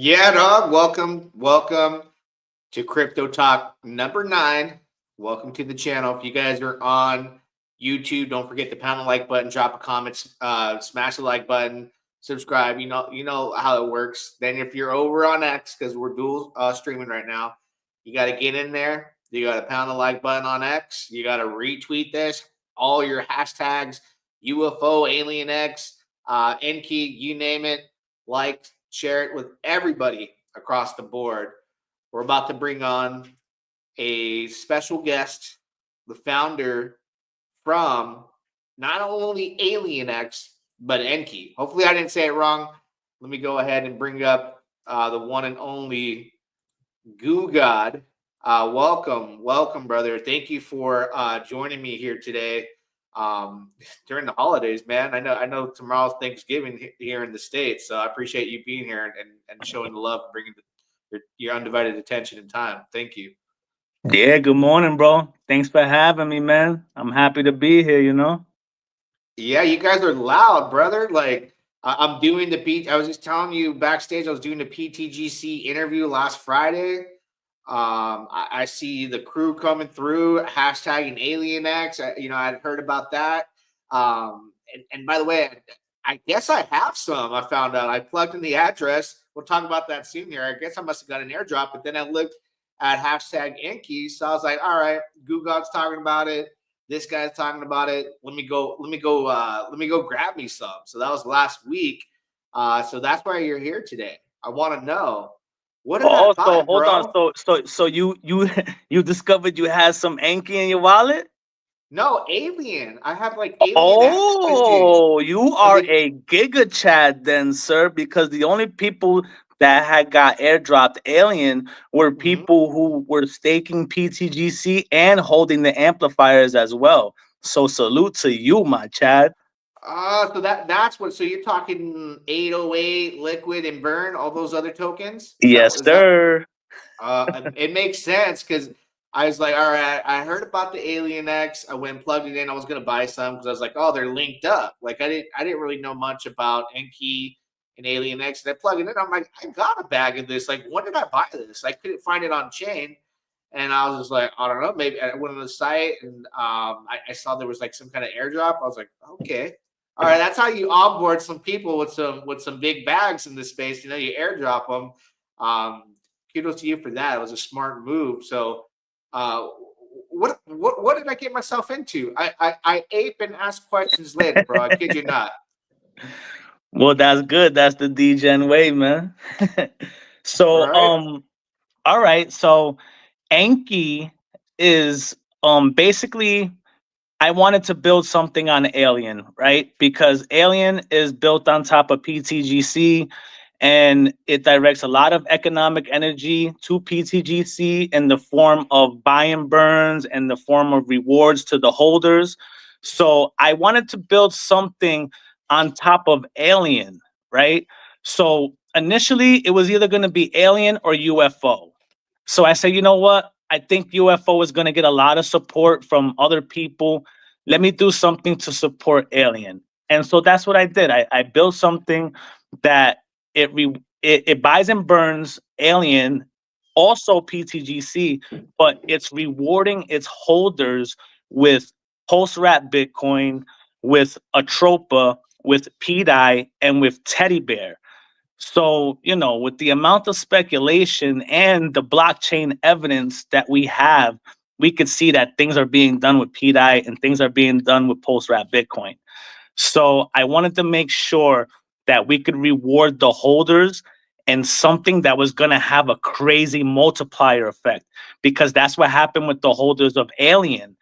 Yeah, dog. Welcome to Crypto Talk number 9. Welcome to the channel. If you guys are on YouTube, don't forget to pound the like button, drop a comment, smash the like button, subscribe. You know how it works. Then if you're over on X, because we're dual streaming right now, you got to get in there. You got to pound the like button on X. You got to retweet this. All your hashtags, UFO, Alien X, Enky, you name it. Like, share it with everybody across the board. We're about to bring on a special guest, the founder from not only Alien X, but Enky. Hopefully, I didn't say it wrong. Let me go ahead and bring up the one and only Goo God. Welcome, brother. Thank you for joining me here today during the holidays, man. I know tomorrow's Thanksgiving here in the States, so I appreciate you being here and showing the love and bringing your undivided attention and time. Thank you. Yeah, good morning, bro. Thanks for having me, man. I'm happy to be here. Yeah, you guys are loud, brother. Like I'm doing the P. I was just telling you backstage. I was doing the pTGC interview last Friday. I see the crew coming through, hashtagging AlienX. I'd heard about that. And by the way, I guess I have some. I found out. I plugged in the address. We'll talk about that soon here. I guess I must have got an airdrop, but then I looked at hashtag Enky. So I was like, all right, Google's talking about it. This guy's talking about it. Let me go grab me some. So that was last week. So that's why you're here today. I want to know, what did I Oh, so find, hold on. bro? So you you discovered you had some Enky in your wallet? No, Alien. I have like Alien X fishing. Oh, you So are a Giga Chad then, sir, because the only people that had got airdropped Alien were Mhm. people who were staking pTGC and holding the amplifiers as well. So salute to you, my Chad. So that's what. So you're talking 808, Liquid, and Burn, all those other tokens. Is that Yes, is that? sir. It makes sense because I was like, all right, I heard about the Alien X. I went and plugged it in. I was gonna buy some because I was like, oh, they're linked up. Like I didn't really know much about Enky and Alien X. And I plugged it in. I'm like, I got a bag of this. Like, when did I buy this? I couldn't find it on chain. And I was just like, I don't know. Maybe I went on the site and I saw there was like some kind of airdrop. I was like, okay, all right, that's how you onboard some people with some big bags in this space. You airdrop them. Um, Kudos to you for that. It was a smart move. So, uh, what did I get myself into? I ape and ask questions later, bro. I kid you not. Well, that's good. That's the DGen way, man. All so, right. all right. So, Enki is basically I wanted to build something on Alien, right? Because Alien is built on top of pTGC and it directs a lot of economic energy to pTGC in the form of buy and burns and the form of rewards to the holders. So I wanted to build something on top of Alien, right? So initially it was either going to be Alien or UFO. So I said, you know what? I think UFO is going to get a lot of support from other people. Let me do something to support Alien. And so that's what I did. I built something that it buys and burns Alien, also pTGC, but it's rewarding its holders with post wrap Bitcoin, with Atropa, with pDai, and with TeddyBear. So, with the amount of speculation and the blockchain evidence that we have, we could see that things are being done with pDai and things are being done with post wrap Bitcoin. So I wanted to make sure that we could reward the holders and something that was going to have a crazy multiplier effect, because that's what happened with the holders of Alien.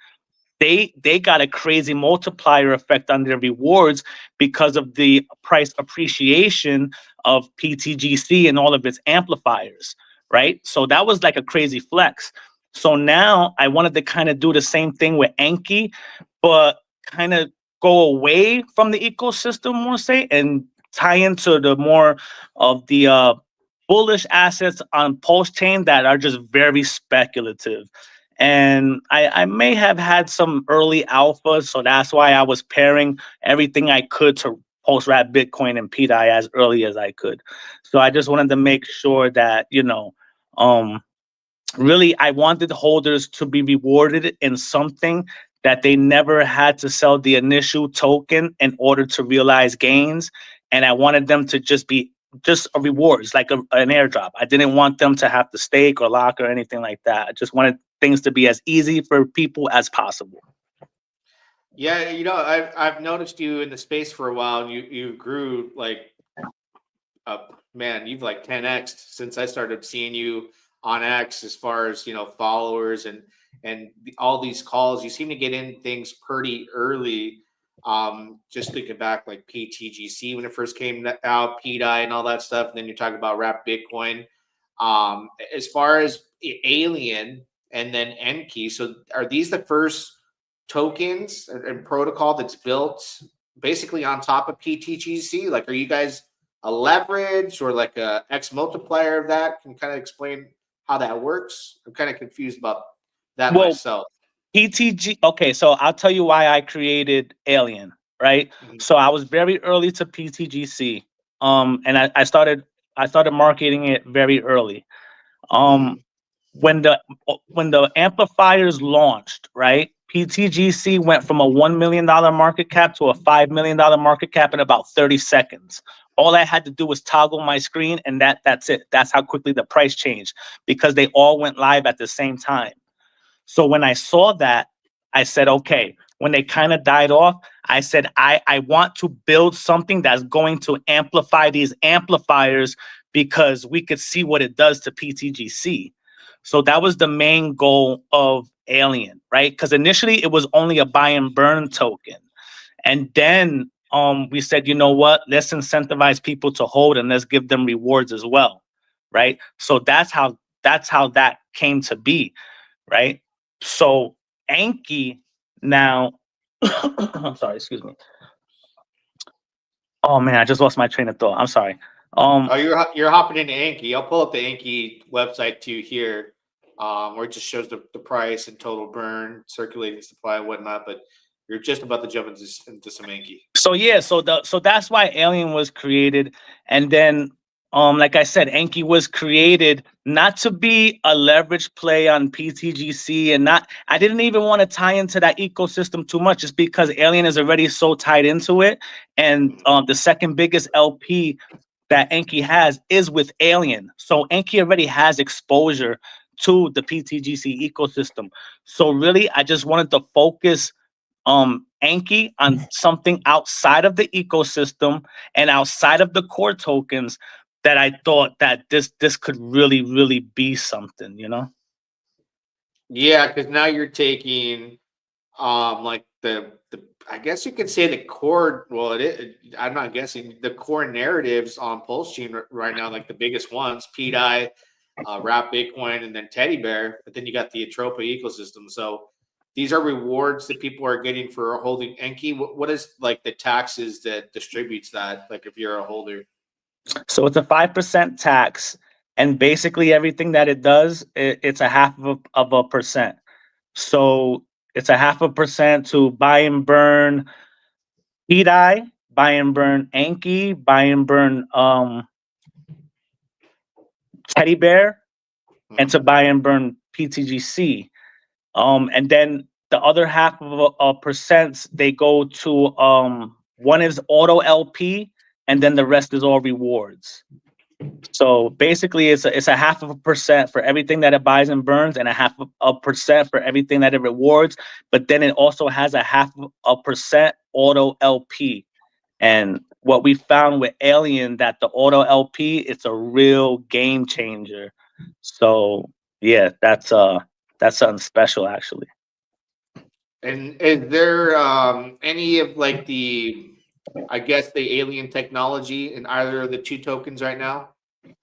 They got a crazy multiplier effect on their rewards because of the price appreciation of pTGC and all of its amplifiers, right? So that was like a crazy flex. So now I wanted to kind of do the same thing with Enki, but kind of go away from the ecosystem, we'll say, and tie into the more of the bullish assets on Pulsechain that are just very speculative. And I may have had some early alpha, so that's why I was pairing everything I could to post-wrap Bitcoin and pDai as early as I could. So I just wanted to make sure that, really, I wanted holders to be rewarded in something that they never had to sell the initial token in order to realize gains. And I wanted them to just be just a rewards, like an airdrop. I didn't want them to have to stake or lock or anything like that. I just wanted things to be as easy for people as possible. Yeah, I've noticed you in the space for a while, and you grew like up, man. You've like 10x since I started seeing you on X, as far as followers and all these calls. You seem to get in things pretty early. Just thinking back, like pTGC when it first came out, pDai and all that stuff, and then you're talking about Wrap Bitcoin. As far as Alien and then Enky, so are these the first tokens and protocol that's built basically on top of pTGC? Like, are you guys a leverage or like a X multiplier of that? Can you kind of explain how that works? I'm kind of confused about that Well, myself. okay, so I'll tell you why I created Alien, right? Mhm. So I was very early to pTGC. And I started marketing it very early. Mhm. When the amplifiers launched, right? pTGC went from a $1 million market cap to a $5 million market cap in about 30 seconds. All I had to do was toggle my screen, and that's it. That's how quickly the price changed, because they all went live at the same time. So when I saw that, I said, okay. When they kind of died off, I said, I want to build something that's going to amplify these amplifiers, because we could see what it does to pTGC. So that was the main goal of Alien, right? Because initially it was only a buy and burn token. And then we said, you know what? Let's incentivize people to hold, and let's give them rewards as well, right? So that's how that came to be, right? So Enky now, I'm sorry, excuse me. Oh man, I just lost my train of thought. I'm sorry. Oh, you're hopping into Enky. I'll pull up the Enky website too here, where it just shows the price and total burn, circulating supply, and whatnot. But you're just about to jump into some Enky. So yeah, so that's why Alien was created. And then like I said, Enky was created not to be a leverage play on pTGC, and I didn't even want to tie into that ecosystem too much, just because Alien is already so tied into it. And the second biggest LP that Enky has is with Alien. So Enky already has exposure to the pTGC ecosystem. So really, I just wanted to focus Enky on something outside of the ecosystem and outside of the core tokens, that I thought that this could really be something, Yeah, because now you're taking like the I guess you could say the core. Well, I'm not guessing, the core narratives on Pulsechain right now, like the biggest ones, pDai, Wrap Bitcoin, and then TeddyBear. But then you got the Atropa ecosystem. So these are rewards that people are getting for holding Enky. What is like the taxes that distributes that? Like if you're a holder. So it's a 5% tax, and basically everything that it does, it's a half of a percent. So it's a half a percent to buy and burn pDai, buy and burn Enky, buy and burn TeddyBear, and to buy and burn pTGC. And then the other half of a percent, they go to one is auto LP, and then the rest is all rewards. So basically, it's a half of a percent for everything that it buys and burns, and a half of a percent for everything that it rewards. But then it also has a half of a percent auto LP. And what we found with Alien, that the auto LP, it's a real game changer. So yeah, that's something special, actually. And is there any of like I guess the alien technology in either of the two tokens right now?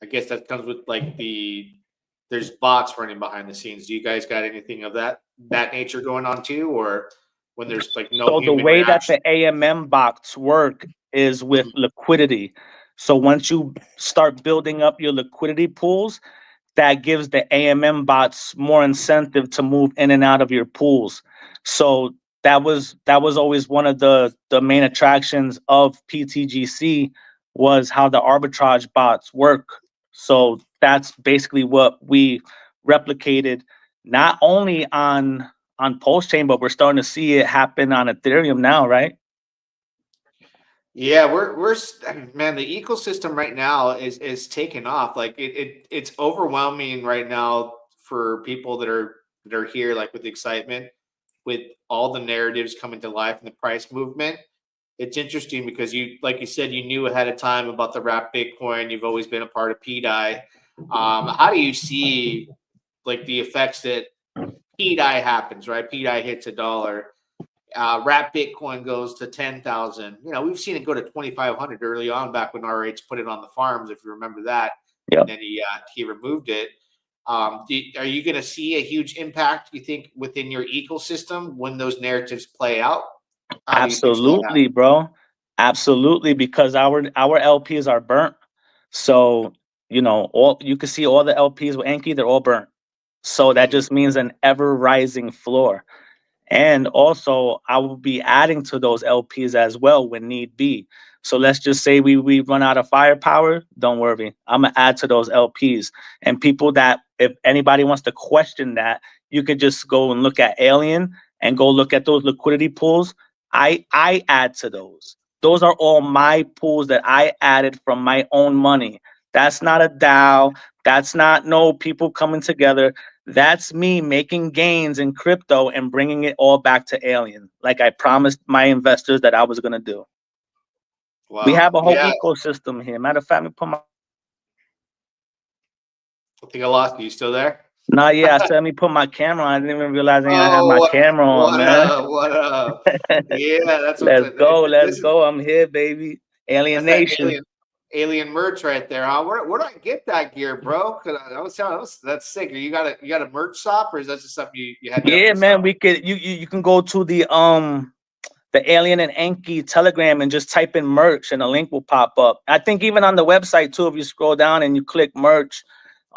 I guess that comes with like there's bots running behind the scenes. Do you guys got anything of that nature going on too, or when there's like no So the human way that reaction? the AMM bots work is with liquidity. So once you start building up your liquidity pools, that gives the AMM bots more incentive to move in and out of your pools. So that was always one of the main attractions of pTGC, was how the arbitrage bots work. So that's basically what we replicated, not only on Pulsechain, but we're starting to see it happen on Ethereum now, right? Yeah, man, the ecosystem right now is taking off. Like it's overwhelming right now for people that are here, like with excitement, with all the narratives coming to life and the price movement. It's interesting because like you said, you knew ahead of time about the wrap Bitcoin. You've always been a part of pDai. How do you see like the effects that pDai happens, right? pDai hits $1. Wrap Bitcoin goes to 10,000. You know, we've seen it go to 2,500 early on, back when RH put it on the farms, if you remember that. Yep. And then he removed it. Are you going to see a huge impact, you think, within your ecosystem when those narratives play out? Absolutely, bro. Absolutely, because our LPs are burnt. So, you know, all you can see all the LPs with Enky, they're all burnt. So that just means an ever rising floor. And also, I will be adding to those LPs as well when need be. So let's just say we run out of firepower. Don't worry, I'm gonna add to those LPs. And people that, if anybody wants to question that, you could just go and look at Alien and go look at those liquidity pools. I add to those. Those are all my pools that I added from my own money. That's not a DAO. That's not no people coming together. That's me making gains in crypto and bringing it all back to Alien, like I promised my investors that I was going to do. Wow. We have a whole Yeah. ecosystem here. Matter of fact, let me put my. I think I lost you. You still there? Nah, yeah, I said let me put my camera on. I didn't even realize I had Oh, my camera on, man. what up? Yeah, that's what. Let's go, let's This is go. I'm here, baby. Alien that's that Nation. alien merch right there, huh? Where do I get that gear, bro? Cause that's sick. You got a merch shop, or is that just something you had? Yeah, man. We could you can go to the Alien and Enky Telegram and just type in merch and a link will pop up. I think even on the website too, if you scroll down and you click merch,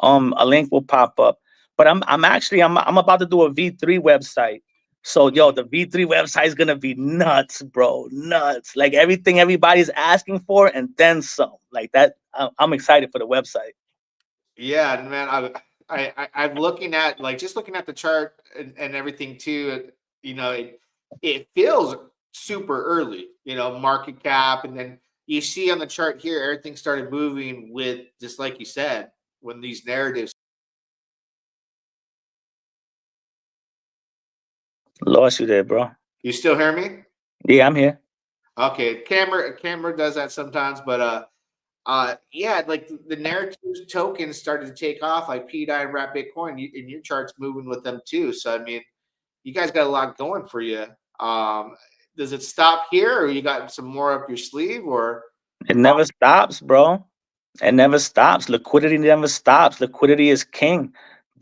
a link will pop up. But I'm about to do a V3 website. So yo, the V3 website is gonna be nuts, bro. Nuts. Like everything everybody's asking for and then some. Like that. I'm excited for the website. Yeah, man. I'm looking at, like, just looking at the chart and everything too. You know, it feels super early. You know, market cap, and then you see on the chart here, everything started moving with, just like you said, when these narratives. Lost you there, bro. You still hear me? Yeah, I'm here. Okay, camera does that sometimes, but yeah, like the narrative tokens started to take off, like pDai and Wrap Bitcoin, and your chart's moving with them too. So I mean, you guys got a lot going for you. Does it stop here, or you got some more up your sleeve, or? It never stops, bro. It never stops. Liquidity never stops. Liquidity is king.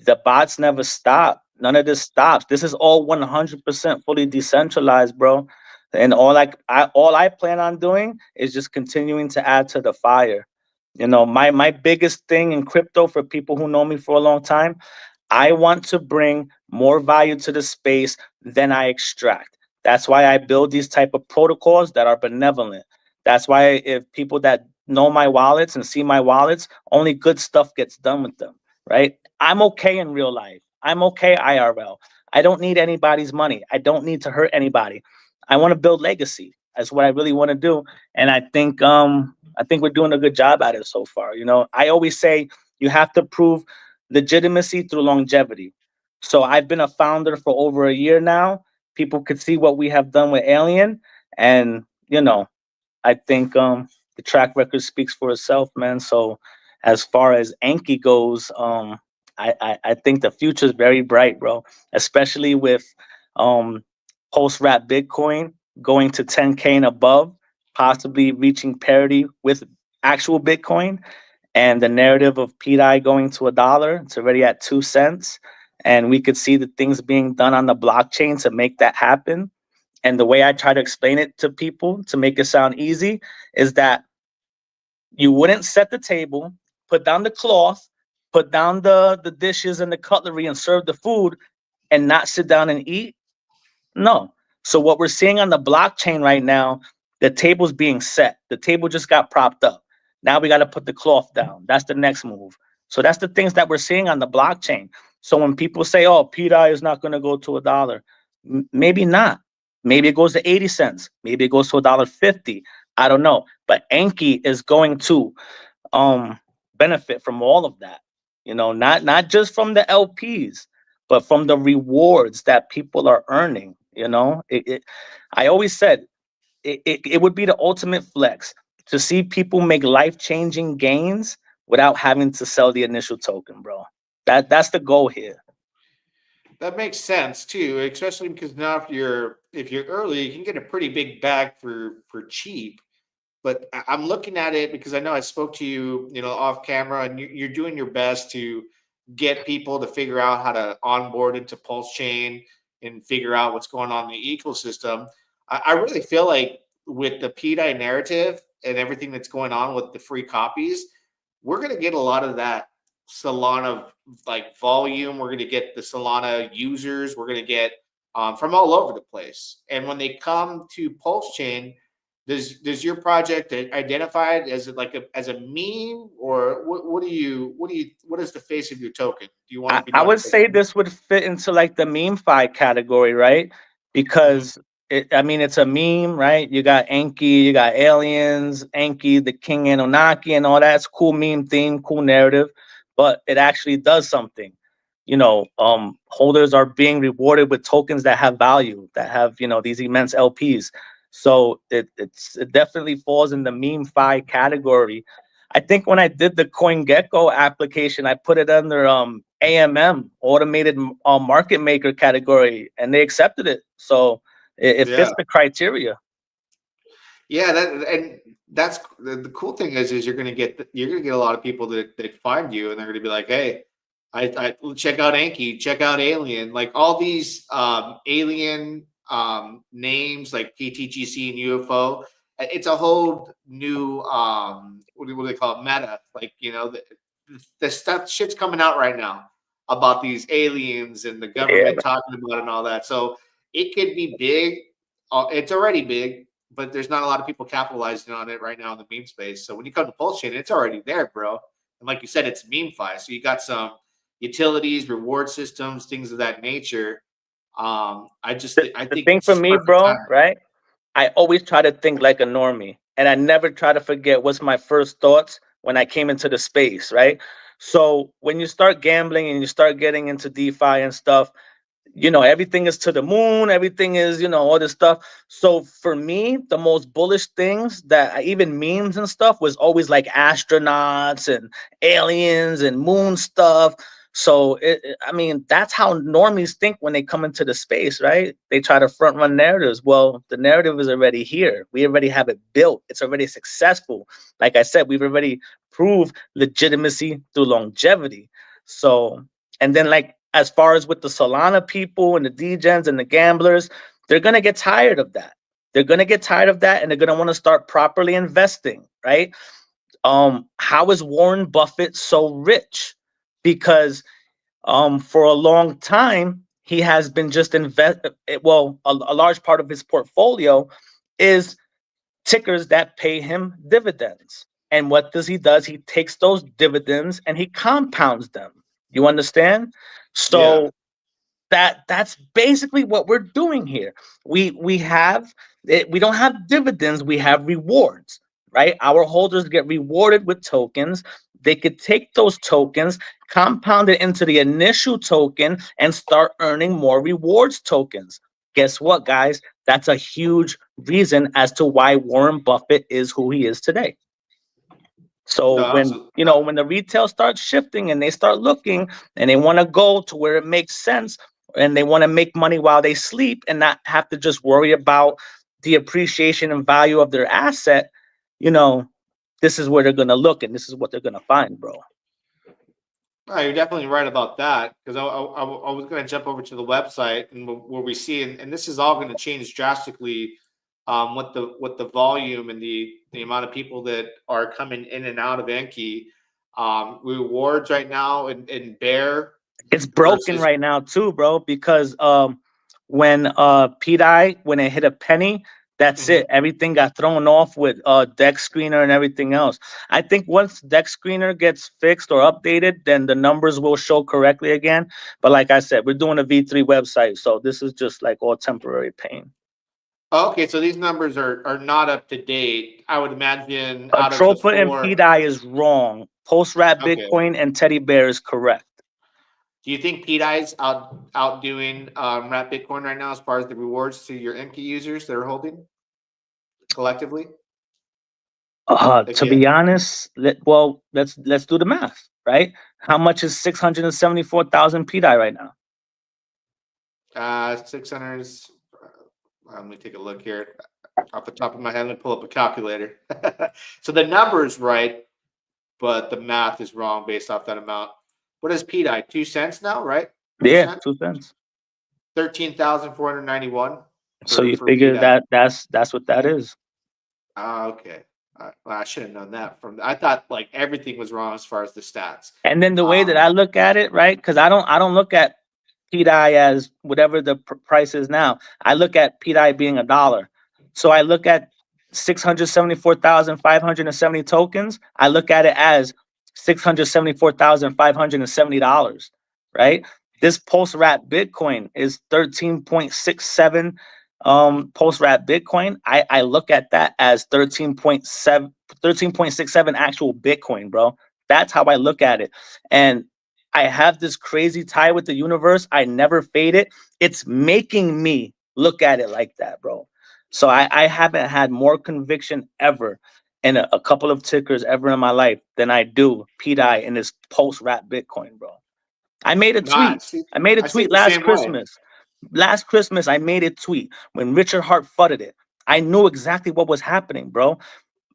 The bots never stop. None of this stops. This is all 100% fully decentralized, bro. And all I plan on doing is just continuing to add to the fire. You know, my biggest thing in crypto, for people who know me for a long time, I want to bring more value to the space than I extract. That's why I build these type of protocols that are benevolent. That's why if people that know my wallets and see my wallets, only good stuff gets done with them, right? I'm okay in real life. I'm okay IRL. I don't need anybody's money. I don't need to hurt anybody. I want to build legacy. That's what I really want to do. And I think we're doing a good job at it so far. You know, I always say you have to prove legitimacy through longevity. So I've been a founder for over a year now. People could see what we have done with Alien, and you know, I think the track record speaks for itself, man. So as far as Enky goes, I think the future is very bright, bro. Especially with um, post wrap Bitcoin going to 10K and above, possibly reaching parity with actual Bitcoin, and the narrative of pDai going to $1. It's already at 2 cents, and we could see the things being done on the blockchain to make that happen. And the way I try to explain it to people to make it sound easy is that you wouldn't set the table, put down the cloth, put down the dishes and the cutlery and serve the food and not sit down and eat. No, So what we're seeing on the blockchain right now, the table's being set. The table just got propped up. Now we got to put the cloth down. That's the next move. So that's the things that we're seeing on the blockchain. So when people say, "Oh, pDai is not going to go to $1," maybe not. Maybe it goes to 80 cents. Maybe it goes to $1.50. I don't know. But Enky is going to benefit from all of that. Not just from the LPs, but from the rewards that people are earning. I always said it would be the ultimate flex to see people make life-changing gains without having to sell the initial token, bro. That's the goal here. That makes sense too, especially because now if you're early, you can get a pretty big bag for cheap. But I'm looking at it because I know I spoke to you, off camera, and you're doing your best to get people to figure out how to onboard into Pulsechain and figure out what's going on in the ecosystem. I really feel like with the pDai narrative and everything that's going on with the free copies, we're going to get a lot of that Solana like volume. We're going to get the Solana users. We're going to get from all over the place. And when they come to Pulsechain, does your project identify it as as a meme, or what is the face of your token? Do you want to be I known would as say this would fit into like the meme-fi category, right? Because it's a meme, right? You got Enky, you got aliens, Enky, the King Anunnaki, and all that's cool meme theme, cool narrative, but it actually does something. Holders are being rewarded with tokens that have value, that have these immense LPs. So it definitely falls in the meme-fi category. I think when I did the CoinGecko application, I put it under AMM, automated market maker category, and they accepted it. So it fits the criteria. Yeah, that's the cool thing is you're gonna get a lot of people that find you, and they're gonna be like, hey, I check out Enky, check out Alien, like all these alien names like pTGC and UFO. It's a whole new what do they call it, meta? Like the stuff shit's coming out right now about these aliens and the Yeah, government talking about it and all that. So it could be big. It's already big, but there's not a lot of people capitalizing on it right now in the meme space. So when you come to Pulsechain, it's already there, bro. And like you said, it's meme-fi. So you got some utilities, reward systems, things of that nature. I the think thing it's for just me, perfect bro, timing. right? I always try to think like a normie, and I never try to forget what's my first thoughts when I came into the space, right? So when you start gambling and you start getting into DeFi and stuff, everything is to the moon, everything is, all this stuff. So for me, the most bullish things that even memes and stuff was always like astronauts and aliens and moon stuff. So that's how normies think when they come into the space, right? They try to front run narratives. Well, the narrative is already here. We already have it built. It's already successful. Like I said, we've already proved legitimacy through longevity. So, and then like as far as with the Solana people and the degens and the gamblers, they're going to get tired of that. They're going to get tired of that, and they're going to want to start properly investing, right? How is Warren Buffett so rich? Because for a long time, he has been just a large part of his portfolio is tickers that pay him dividends. And what does he does? He takes those dividends and he compounds them. You understand? Yeah. So that's basically what we're doing here. We have we don't have dividends, we have rewards, right? Our holders get rewarded with tokens. They could take those tokens, compound it into the initial token, and start earning more rewards tokens. Guess what, guys? That's a huge reason as to why Warren Buffett is who he is today. So No, when absolutely. when the retail starts shifting and they start looking and they want to go to where it makes sense and they want to make money while they sleep and not have to just worry about the appreciation and value of their asset, this is where they're going to look and this is what they're going to find, bro. No, you're definitely right about that because I was going to jump over to the website and where we see and this is all going to change drastically with the volume and the amount of people that are coming in and out of Enky. Rewards right now in Bear It's broken versus right now too, bro, because when pDai, when it hit a penny, that's Mhm. it. Everything got thrown off with deck screener and everything else. I think once deck screener gets fixed or updated, then the numbers will show correctly again. But like I said, we're doing a V3 website, so this is just like all temporary pain. Okay, so these numbers are not up to date. I would imagine out of the Tropa and 4. pDai is wrong. Post wrap Okay. Bitcoin and TeddyBear is correct. Do you think pDai's outdoing Wrap Bitcoin right now as far as the rewards to your Enky users that are holding collectively? To be honest, let's do the math, right? How much is 674,000 pDai right now? 600. Let me take a look here. Off the top of my head, let me pull up a calculator. So the number is right, but the math is wrong based off that amount. What is pDai? 2 cents now, right? 2 Yeah, cents? 2 cents. 13,491 So you for figure pDai. that's what that is. Okay. Well, I should have known that from. I thought like everything was wrong as far as the stats. And then the way that I look at it, right? Because I don't look at pDai as whatever the price is now. I look at pDai being $1. So I look at 674,570 tokens. I look at it as $674,570, right? This post wrap Bitcoin is 13.67 post wrap Bitcoin. I look at that as 13.67 actual Bitcoin, bro. That's how I look at it. And I have this crazy tie with the universe. I never fade it. It's making me look at it like that, bro. So I haven't had more conviction ever in a couple of tickers ever in my life than I do pDai in this post wrap Bitcoin, bro. I made a No, I tweet. see. I made a I see tweet it the last same way. Christmas. Last Christmas, I made a tweet when Richard Hart fudded it. I knew exactly what was happening, bro.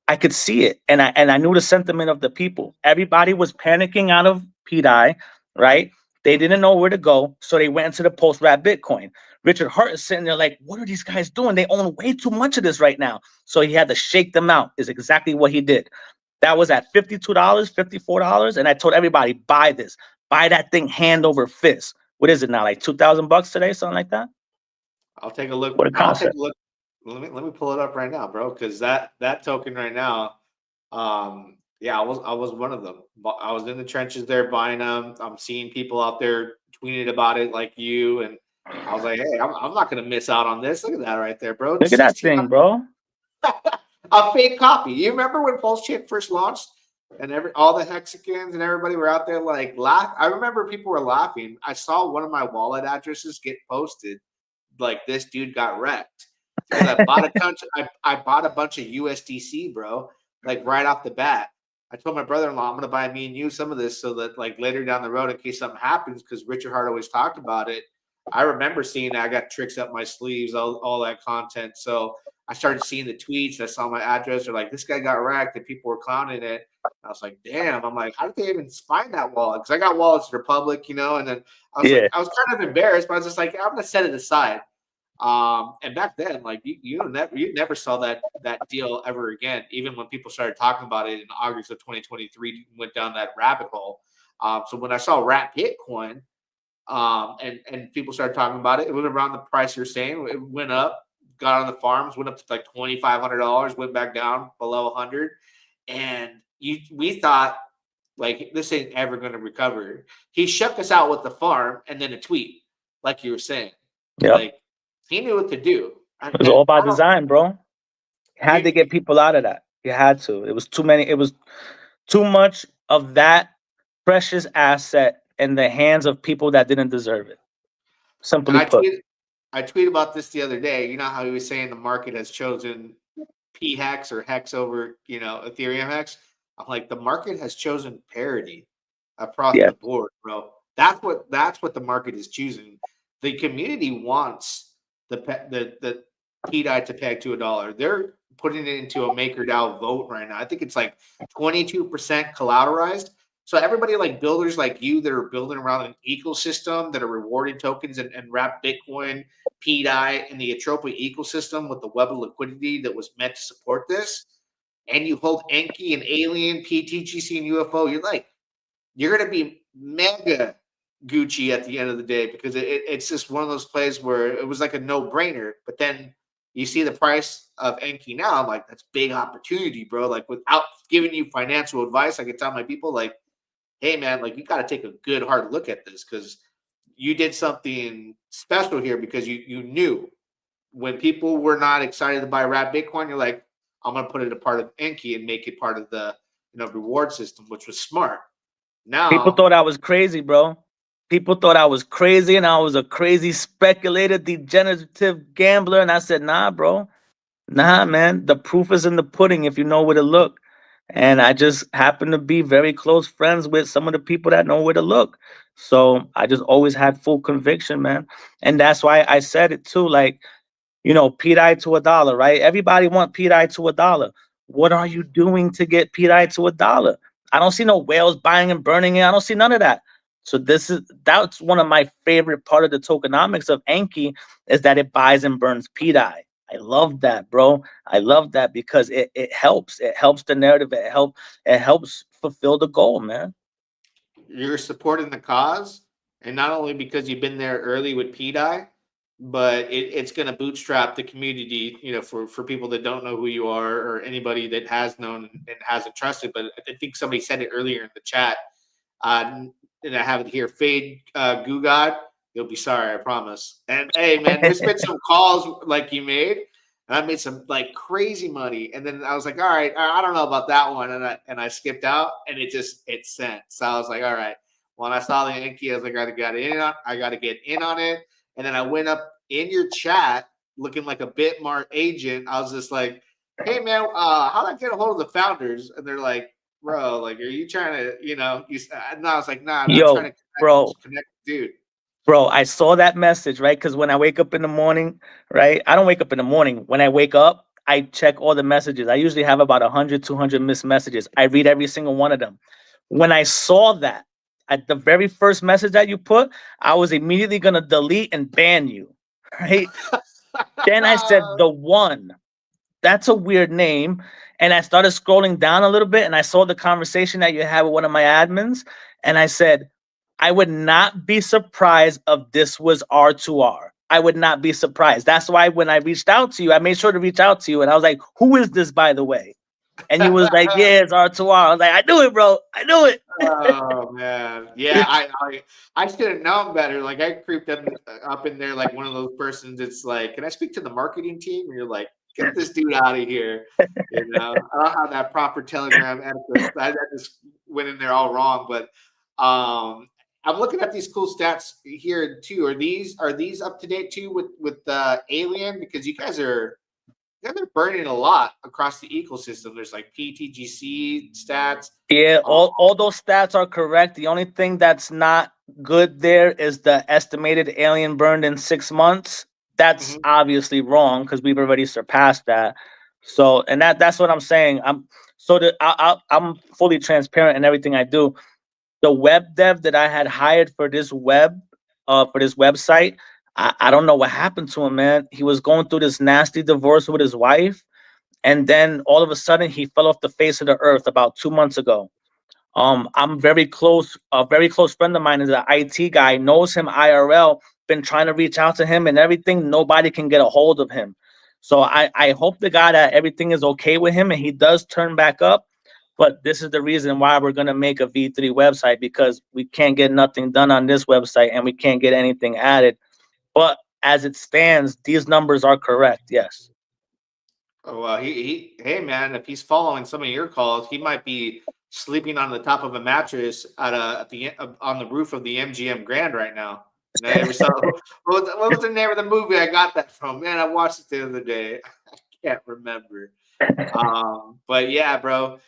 I could see it, and I knew the sentiment of the people. Everybody was panicking out of pDai, right? They didn't know where to go, so they went into the post wrap Bitcoin. Richard Hart is sitting there like, what are these guys doing? They own way too much of this right now. So he had to shake them out, is exactly what he did. That was at $52, $54, and I told everybody, buy this. Buy that thing hand over fist. What is it now? Like $2,000 today, something like that? I'll take a look. What a I'll take concept. a look. Let me pull it up right now, bro. Because that token right now, yeah, I was one of them. I was in the trenches there buying them. I'm seeing people out there tweeting about it like you, and I was like, hey, I'm not gonna miss out on this. Look at that right there, bro. Look at that 16 thing, bro. a fake copy. You remember when Pulsechain first launched, and all the hexagons and everybody were out there like laugh. I remember people were laughing. I saw one of my wallet addresses get posted like this dude got wrecked because I bought a bunch of USDC, bro, like right off the bat. I told my brother-in-law I'm gonna buy me and you some of this so that like later down the road in case something happens, because Richard Hart always talked about it. I remember seeing that. I got tricks up my sleeves, all that content. So I started seeing the tweets. I saw my address. They're like, this guy got wrecked, and people were clowning it. I was like, damn. I'm like, how did they even find that wallet? Because I got wallets that are public, and then I was Yeah. like, I was kind of embarrassed, but I was just like, I'm gonna set it aside. And back then, like you never saw that deal ever again. Even when people started talking about it in August of 2023, went down that rabbit hole. So when I saw Wrap Bitcoin, and people started talking about it, it was around the price you're saying. It went up, got on the farms, went up to like $2,500, went back down below 100, and we thought like this ain't ever going to recover. He shook us out with the farm and then a tweet, like you were saying, Yep. like he knew what to do. It was all by I don't. design, bro. You had to You get people out of that. You had to. It was too many. It was too much of that precious asset in the hands of people that didn't deserve it. and Simply I put. tweeted about this the other day. You know how he was saying the market has chosen P hex or hex over Ethereum hex. I'm like the market has chosen parity across Yeah. the board, bro. That's what the market is choosing. The community wants the pDai to peg to $1. They're putting it into a MakerDAO vote right now. I think it's like 22% collateralized. So everybody like builders like you that are building around an ecosystem that are rewarding tokens and wrap Bitcoin, pDai, and the Atropa ecosystem with the web of liquidity that was meant to support this, and you hold Enky and Alien, pTGC and UFO, you're going to be mega, Gucci at the end of the day, because it's just one of those plays where it was like a no brainer. But then you see the price of Enky now, I'm like, that's big opportunity, bro. Like, without giving you financial advice, I can tell my people, like, hey man, like, you got to take a good hard look at this, because you did something special here, because you knew when people were not excited to buy wrap Bitcoin, you're like, I'm gonna put it a part of Enky and make it part of the reward system, which was smart. People Now, thought I was crazy, bro. People thought I was crazy and I was a crazy speculator, degenerative gambler. And I said, nah, bro. Nah, man. The proof is in the pudding if you know where to look. And I just happen to be very close friends with some of the people that know where to look. So I just always had full conviction, man. And that's why I said it too. Like, pDai to $1, right? Everybody want pDai to $1. What are you doing to get pDai to $1? I don't see no whales buying and burning it. I don't see none of that. So that's one of my favorite part of the tokenomics of Enky, is that it buys and burns pDai. I love that, bro. I love that because it helps. It helps the narrative. It helps fulfill the goal, man. you're supporting the cause, and not only because you've been there early with pDai, but it's going to bootstrap the community, for people that don't know who you are, or anybody that has known and hasn't trusted. But I think somebody said it earlier in the chat, and I have it here. Fade Goo God, you'll be sorry, I promise. And hey, man, there's been some calls like you made, and I made some like crazy money. And then I was like, all right, I don't know about that one, and I skipped out, and it sent. So I was like, all right. When I saw the Enky, I was like, I got to get in on it. And then I went up in your chat looking like a Bitmart agent. I was just like, hey man, how do I get a hold of the founders? And they're like, bro, like, are you trying to, and I was like, nah, I'm trying Yo, to bro. connect, dude. Bro, I saw that message, right? Because when I wake up in the morning, right? I don't wake up in the morning. When I wake up, I check all the messages. I usually have about 100, 200 missed messages. I read every single one of them. When I saw that, at the very first message that you put, I was immediately going to delete and ban you, right? Then I said, the one. That's a weird name. And I started scrolling down a little bit and I saw the conversation that you had with one of my admins. And I said, I would not be surprised if this was R2R. I would not be surprised. That's why when I reached out to you, I made sure to reach out to you. And I was like, who is this, by the way? And you was like, yeah, it's R2R. I was like, I knew it, bro. I knew it. Oh man, yeah, I should have known better. Like, I creeped up in there like one of those persons. It's like, can I speak to the marketing team? And you're like, get this dude out of here. I don't have that proper Telegram etiquette. I just went in there all wrong. But I'm looking at these cool stats here too. Are these up to date too with Alien? Because they're burning a lot across the ecosystem. There's like pTGC stats. Yeah, Um, all those stats are correct. The only thing that's not good there is the estimated alien burned in 6 months. That's mhm. obviously wrong because we've already surpassed that. So, and that's what I'm saying. I'm fully transparent in everything I do. The web dev that I had hired for this website, I don't know what happened to him, man. He was going through this nasty divorce with his wife, and then all of a sudden he fell off the face of the earth about 2 months ago. I'm very close. A very close friend of mine is an IT guy, knows him IRL, been trying to reach out to him and everything. Nobody can get a hold of him. So I hope the guy that everything is okay with him and he does turn back up. But this is the reason why we're going to make a V3 website, because we can't get nothing done on this website and we can't get anything added. But as it stands, these numbers are correct. Yes. Oh well, hey man, if he's following some of your calls, he might be sleeping on the top of a mattress on the roof of the MGM Grand right now. And I ever saw what was the name of the movie I got that from? Man, I watched it the other day. I can't remember. But yeah, bro.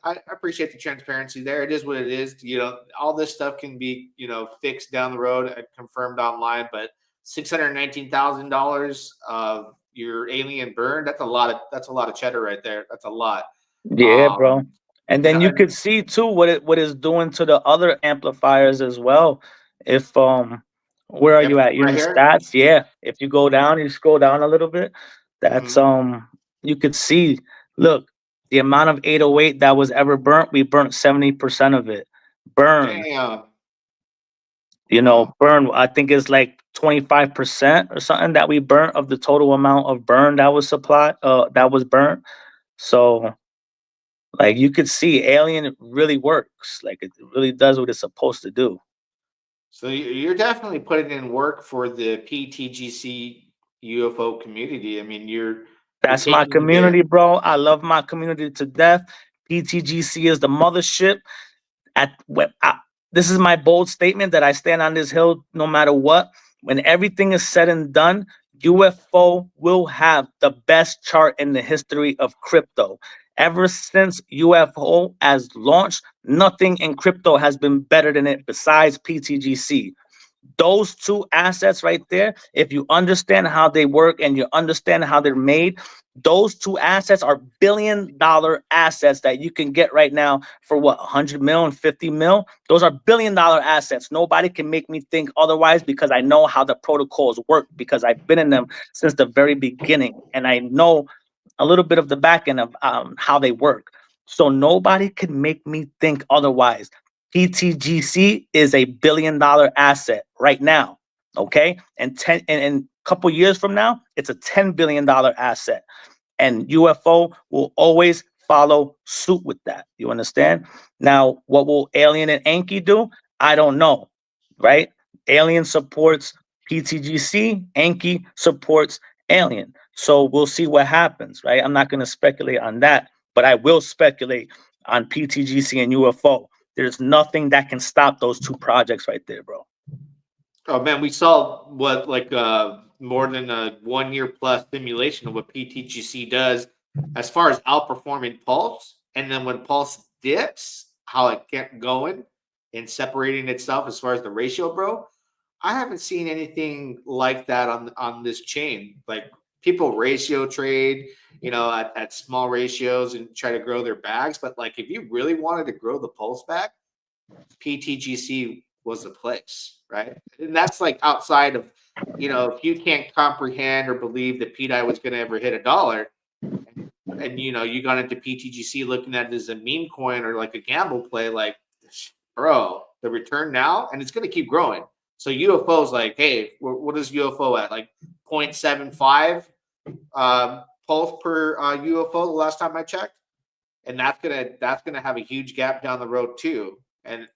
I appreciate the transparency there. It is what it is. All this stuff can be, fixed down the road and confirmed online, but $619,000 of your alien burn, that's a lot of cheddar right there. That's a lot. Yeah, bro. Um, And and, then you and could see too what it's doing to the other amplifiers as well. If where are yep, you at? You're right in here. stats. Yeah. If you go down, you scroll down a little bit. That's Mhm. you could see, look, the amount of 808 that was ever burnt, we burnt 70% of it. Burn. Damn. You know, burn, I think it's like 25% or something that we burnt of the total amount of burn that was supplied, that was burnt. So like you could see Alien really works. Like it really does what it's supposed to do. So you're definitely putting in work for the pTGC UFO community. I mean, you're That's my taking it. community, bro. I love my community to death. PTGC is the mothership. At when this is my bold statement that I stand on this hill no matter what. When everything is said and done, UFO will have the best chart in the history of crypto. Ever since UFO has launched, nothing in crypto has been better than it besides PTGC. Those two assets right there, if you understand how they work and you understand how they're made, those two assets are $1 billion assets that you can get right now for what, 100 mil and 50 mil. Those are $1 billion assets. Nobody can make me think otherwise because I know how the protocols work, because I've been in them since the very beginning and I know a little bit of the back end of how they work. So nobody can make me think otherwise. PTGC is a $1 billion asset right now. Okay. And 10 and a couple years from now, it's a $10 billion asset. And UFO will always follow suit with that. You understand? Now, what will Alien and Enky do? I don't know. Right? Alien supports PTGC, Enky supports Alien. So we'll see what happens, right? I'm not going to speculate on that, but I will speculate on PTGC and UFO. There's nothing that can stop those two projects right there, bro. Oh man, we saw what like more than a 1 year plus simulation of what pTGC does as far as outperforming Pulse, and then when Pulse dips, how it kept going and separating itself as far as the ratio, bro. I haven't seen anything like that on this chain. Like people ratio trade, at small ratios and try to grow their bags. But like if you really wanted to grow the Pulse back, pTGC was the place, right? And that's like outside of, if you can't comprehend or believe that pDai was going to ever hit $1, and you got into pTGC looking at it as a meme coin or like a gamble play, like, bro, the return now, and it's going to keep growing. So UFO is like, hey, what is UFO at? Like 0.75 pulse per UFO the last time I checked, and that's gonna have a huge gap down the road too. And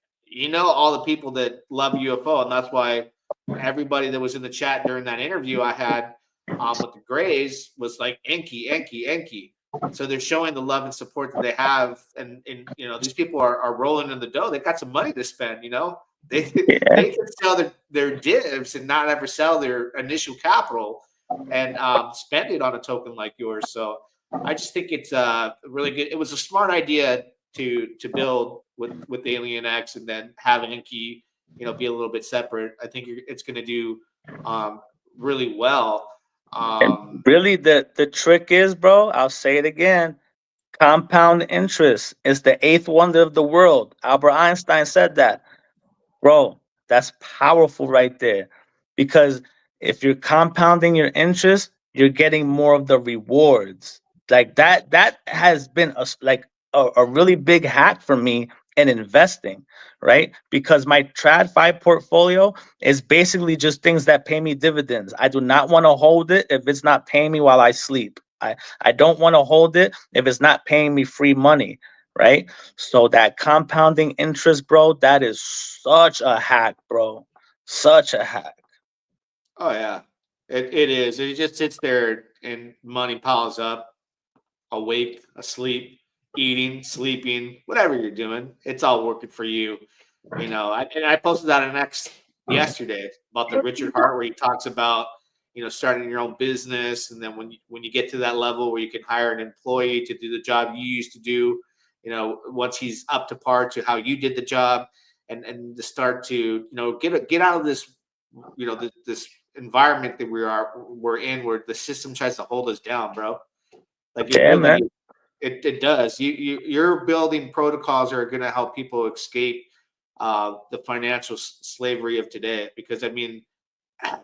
all the people that love UFO, and that's why everybody that was in the chat during that interview I had with the Grays was like Enky, Enky, Enky. So they're showing the love and support that they have, and these people are rolling in the dough. They got some money to spend. They Yeah. they can sell their divs and not ever sell their initial capital and spend it on a token like yours. So I just think it's really good. It was a smart idea to build with Alien X and then have Enky, be a little bit separate. I think it's going to do really well. And really, the trick is, bro, I'll say it again, compound interest is the eighth wonder of the world. Albert Einstein said that. Bro, that's powerful right there. Because if you're compounding your interest, you're getting more of the rewards. Like that has been a really big hack for me in investing, right? Because my TradFi portfolio is basically just things that pay me dividends. I do not want to hold it if it's not paying me while I sleep. I don't want to hold it if it's not paying me free money, right? So that compounding interest, bro, that is such a hack, bro. Such a hack. Oh yeah, it is. It just sits there and money piles up. Awake, asleep, eating, sleeping, whatever you're doing, it's all working for you. And I posted that on X yesterday about the Richard Hart where he talks about starting your own business, and then when you get to that level where you can hire an employee to do the job you used to do, once he's up to par to how you did the job, and to start to get out of this this environment that we're in where the system tries to hold us down, bro. Like it Yeah, really man. it does. You're building protocols that are going to help people escape the financial slavery of today. Because I mean, I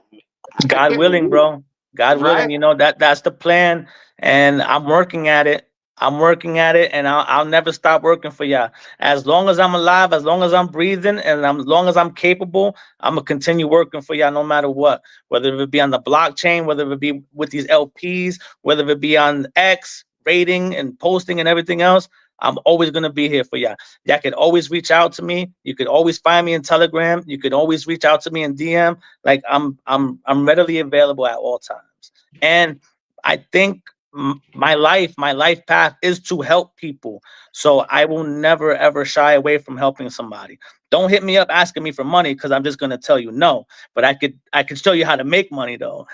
God can't willing, believe, bro. God right? willing, that's the plan. And I'm working at it. I'm working at it, and I'll never stop working for y'all. As long as I'm alive, as long as I'm breathing, and as long as I'm capable, I'm gonna continue working for y'all no matter what. Whether it be on the blockchain, whether it be with these LPs, whether it be on X, rating and posting and everything else, I'm always gonna be here for y'all. Y'all can always reach out to me. You could always find me in Telegram. You could always reach out to me in DM. Like I'm readily available at all times. And I think my life path is to help people. So I will never ever shy away from helping somebody. Don't hit me up asking me for money, because I'm just gonna tell you no. But I could show you how to make money though.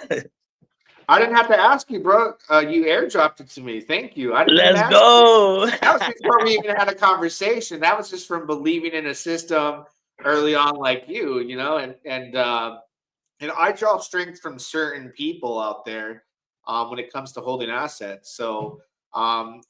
I didn't have to ask you, bro. You airdropped it to me. Thank you. I didn't even Let's ask you. go. That was before we even had a conversation. That was just from believing in a system early on, like you know, and I draw strength from certain people out there when it comes to holding assets. So um,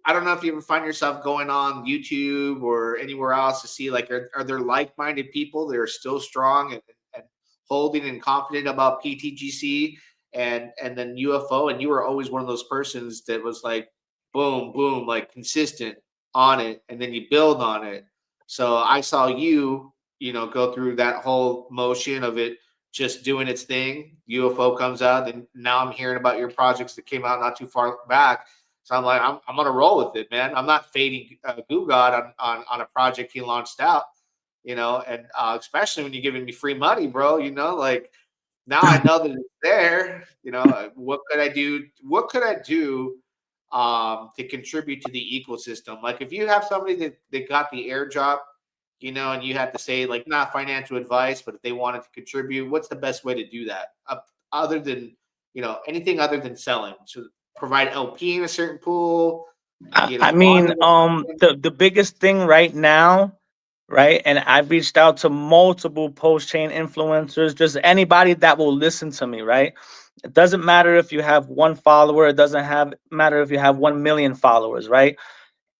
I don't know if you ever find yourself going on YouTube or anywhere else to see like are there like-minded people that are still strong and holding and confident about pTGC and then UFO, and you were always one of those persons that was like boom boom like consistent on it, and then you build on it. So I saw you, you know, go through that whole motion of it just doing its thing. UFO comes out, and now I'm hearing about your projects that came out not too far back, so I'm like, I'm gonna roll with it, man. I'm not fading Goo God on a project he launched out, you know, and especially when you're giving me free money, bro. You know, like now I know that it's there. You know, what could I do? What could I do to contribute to the ecosystem? Like if you have somebody that got the airdrop, you know, and you had to say like not financial advice, but if they wanted to contribute, what's the best way to do that? Other than you know anything other than selling, so provide LP in a certain pool, you I know, mean, bonding with something. the biggest thing right now, right? And I've reached out to multiple post chain influencers, just anybody that will listen to me, right? It doesn't matter if you have one follower. It doesn't have matter if you have 1 million followers, right?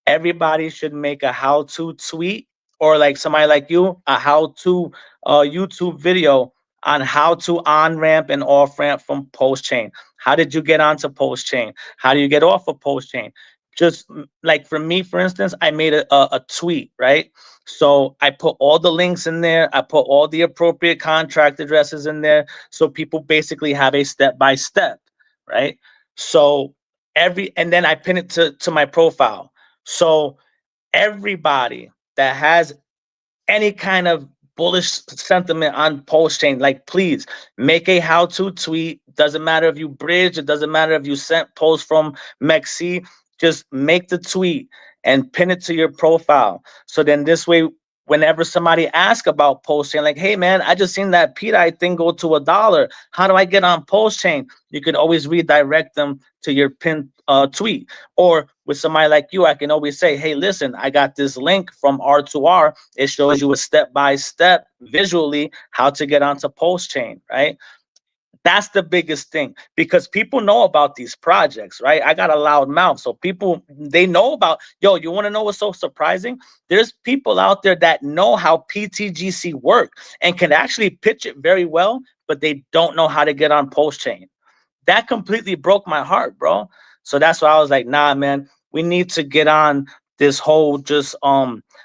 Everybody should make a how-to tweet, or like somebody like you, a how-to YouTube video on how to on ramp and off ramp from post chain. How did you get onto post chain? How do you get off of post chain? Just like for me, for instance, I made a tweet, right? So I put all the links in there. I put all the appropriate contract addresses in there, so people basically have a step by step, right? So and then I pin it to my profile. So everybody that has any kind of bullish sentiment on post chain, like please make a how-to tweet. Doesn't matter if you bridge, it doesn't matter if you sent post from Mexi, just make the tweet and pin it to your profile. So then this way, whenever somebody asks about post chain, like, hey man, I just seen that pDai thing go to $1. How do I get on post chain? You can always redirect them to your pinned tweet. Or with somebody like you, I can always say, hey, listen, I got this link from R2R. It shows you a step-by-step visually how to get onto post chain, right? That's the biggest thing, because people know about these projects, right? I got a loud mouth. So people, they know about, yo, you want to know what's so surprising? There's people out there that know how pTGC work and can actually pitch it very well, but they don't know how to get on post chain. That completely broke my heart, bro. So that's why I was like, nah, man, we need to get on this whole just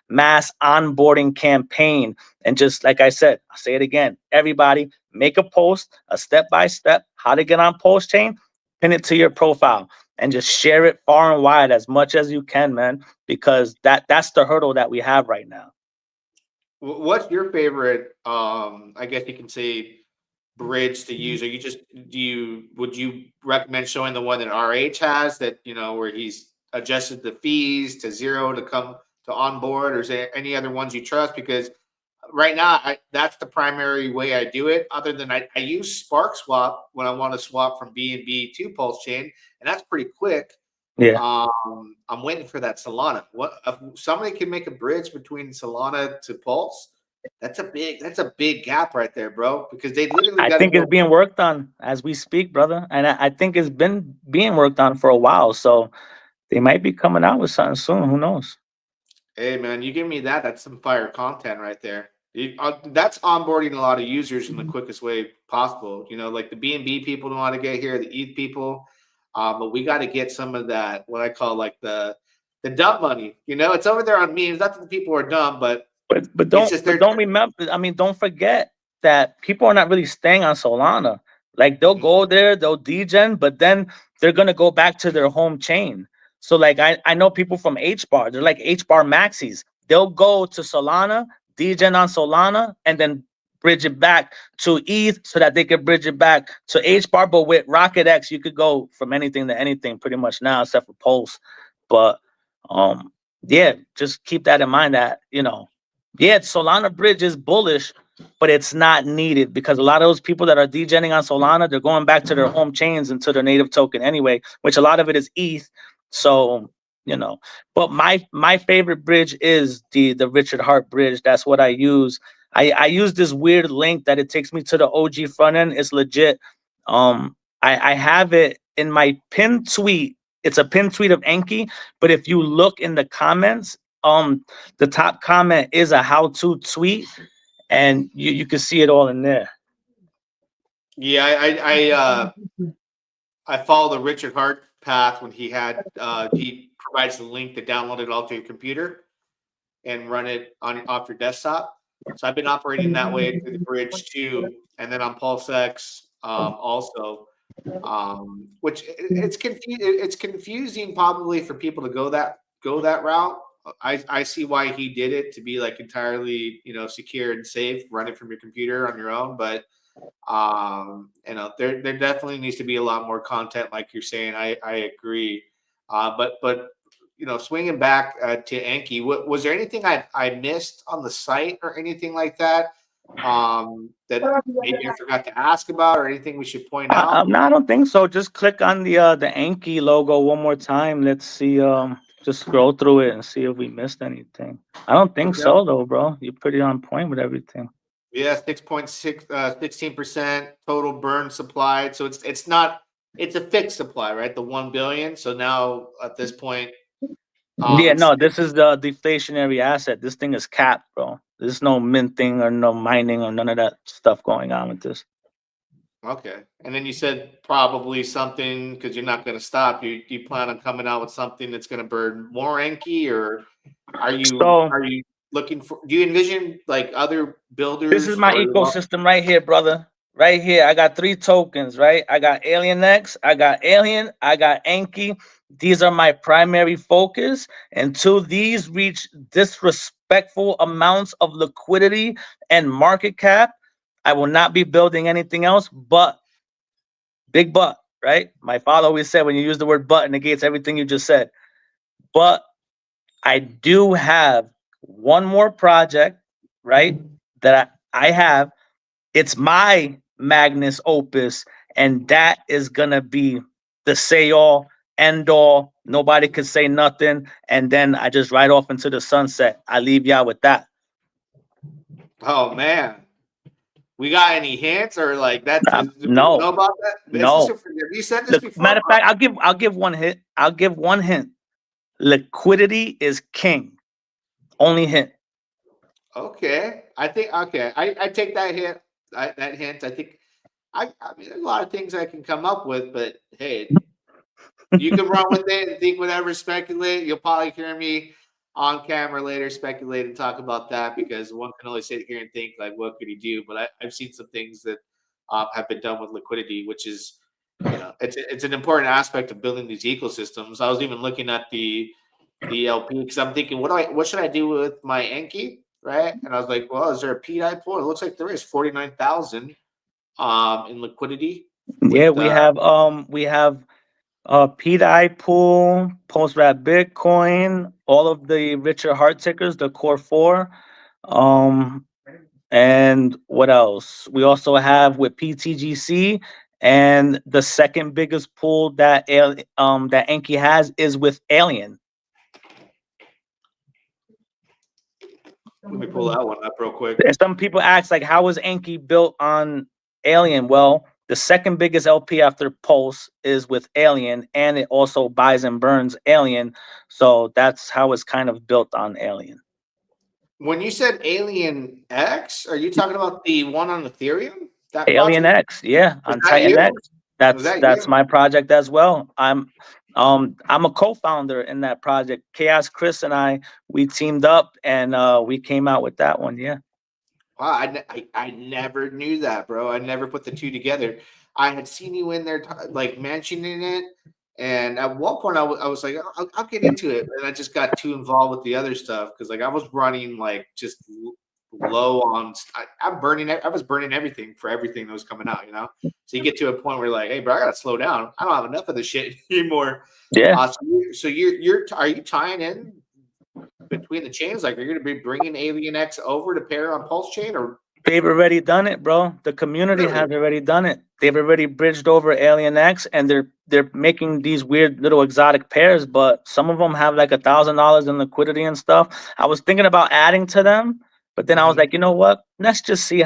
mass onboarding campaign. And just like I said, I'll say it again, everybody make a post, a step by step, how to get on post chain, pin it to your profile, and just share it far and wide as much as you can, man, because that's the hurdle that we have right now. What's your favorite? I guess you can say bridge to use. Are you just do you would you recommend showing the one that RH has that you know where he's adjusted the fees to zero to come to onboard, or is there any other ones you trust? Because right now that's the primary way I do it. Other than I use Spark Swap when I want to swap from BNB to Pulse Chain, and that's pretty quick. Yeah. I'm waiting for that Solana. What if somebody can make a bridge between Solana to Pulse? That's a big gap right there, bro. Because they literally I got to think it's go. being worked on as we speak, brother. And I think it's been being worked on for a while. So they might be coming out with something soon. Who knows? Hey man, you give me that. That's some fire content right there. That's onboarding a lot of users in the quickest way possible. You know, like the BNB people don't want to get here, the ETH people. But we got to get some of that, what I call like the dumb money. It's over there on memes. Not that the people are dumb, but it's just don't remember. I mean, don't forget that people are not really staying on Solana. Like they'll go there, they'll degen, but then they're gonna go back to their home chain. So like I know people from HBAR, they're like HBAR maxis. They'll go to Solana, degen on Solana, and then bridge it back to ETH so that they could bridge it back to HBAR. But with Rocket X, you could go from anything to anything pretty much now, except for Pulse. But yeah, just keep that in mind that yeah, Solana bridge is bullish, but it's not needed because a lot of those people that are degenning on Solana, they're going back to their home chains and to their native token anyway, which a lot of it is ETH. So, but my favorite bridge is the Richard Hart bridge. That's what I use. I use this weird link that it takes me to the OG front end. It's legit. I have it in my pinned tweet. It's a pinned tweet of Enky, but if you look in the comments, the top comment is a how-to tweet, and you can see it all in there. Yeah, I follow the Richard Hart path when he provides the link to download it all to your computer and run it off your desktop. So I've been operating that way through the bridge too, and then on PulseX also, which it's confusing probably for people to go that route. I see why he did it, to be like entirely secure and safe, running from your computer on your own. But there definitely needs to be a lot more content, like you're saying. I agree. But swinging back to Enky, was there anything I missed on the site or anything like that that maybe I forgot to ask about, or anything we should point out? No, I don't think so. Just click on the Enky logo one more time. Let's see. Just scroll through it and see if we missed anything. I don't think so though, bro. You're pretty on point with everything. Yeah, 16% total burn supplied. So it's a fixed supply, right? The 1 billion. So now at this point, this is the deflationary asset. This thing is capped, bro. There's no minting or no mining or none of that stuff going on with this. Okay. And then you said probably something, because you're not going to stop. You plan on coming out with something that's going to burn more Enky, or are you looking for? Do you envision like other builders? This is my ecosystem right here, brother. Right here, I got 3 tokens. Right, I got Alien X, I got Alien, I got Enky. These are my primary focus. Until these reach disrespectful amounts of liquidity and market cap, I will not be building anything else. But big but, right? My father always said when you use the word but, it negates everything you just said. But I do have one more project, right, that I have. It's my Magnus opus, and that is going to be the say-all, end-all. Nobody could say nothing, and then I just ride off into the sunset. I leave y'all with that. Oh, man. We got any hints, or like that? No. Know about that? No. Have you said this before? Matter of fact, I'll give one hint. I'll give one hint. Liquidity is king. Only hint. Okay. I think I take that hint. That hint. I think I mean, there's a lot of things I can come up with, but hey, you can run with it and think whatever, speculate. You'll probably hear me on camera later speculate and talk about that, because one can only sit here and think like, what could he do? But I've seen some things that have been done with liquidity, which is, it's an important aspect of building these ecosystems. I was even looking at the LP, because I'm thinking, what should I do with my Enky, right? And I was like, well, is there a pDai pool? It looks like there is 49,000 in liquidity. Yeah, we have pDai pool, post-wrap Bitcoin, all of the Richard Hart tickers, the core 4. And what else? We also have with pTGC, and the second biggest pool that Enky has is with Alien. Let me pull that one up real quick. Some people ask, like, how was Enky built on Alien? Well, the second biggest LP after Pulse is with Alien, and it also buys and burns Alien. So that's how it's kind of built on Alien. When you said Alien X, are you talking about the one on Ethereum? Alien X, yeah, on Titan X. Was that That's you? my project as well. I'm a co-founder in that project. Chaos Chris and we teamed up and we came out with that one. Yeah. Wow, I never knew that, bro. I never put the two together. I had seen you in there, like mentioning it, and at one point I was like, I'll get into it, and I just got too involved with the other stuff because like I was running like just low on. I'm burning. I was burning everything for everything that was coming out, you know. So you get to a point where you're like, hey, bro, I gotta slow down. I don't have enough of this shit anymore. Yeah. So you're are you tying in between the chains? Like, are you going to be bringing Alien X over to pair on Pulsechain, or They've already done it, bro. The community really? has already done it. They've already bridged over Alien X, and they're making these weird little exotic pairs. But some of them have like $1,000 in liquidity and stuff. I was thinking about adding to them, but then I was Mhm. like, you know what? Let's just see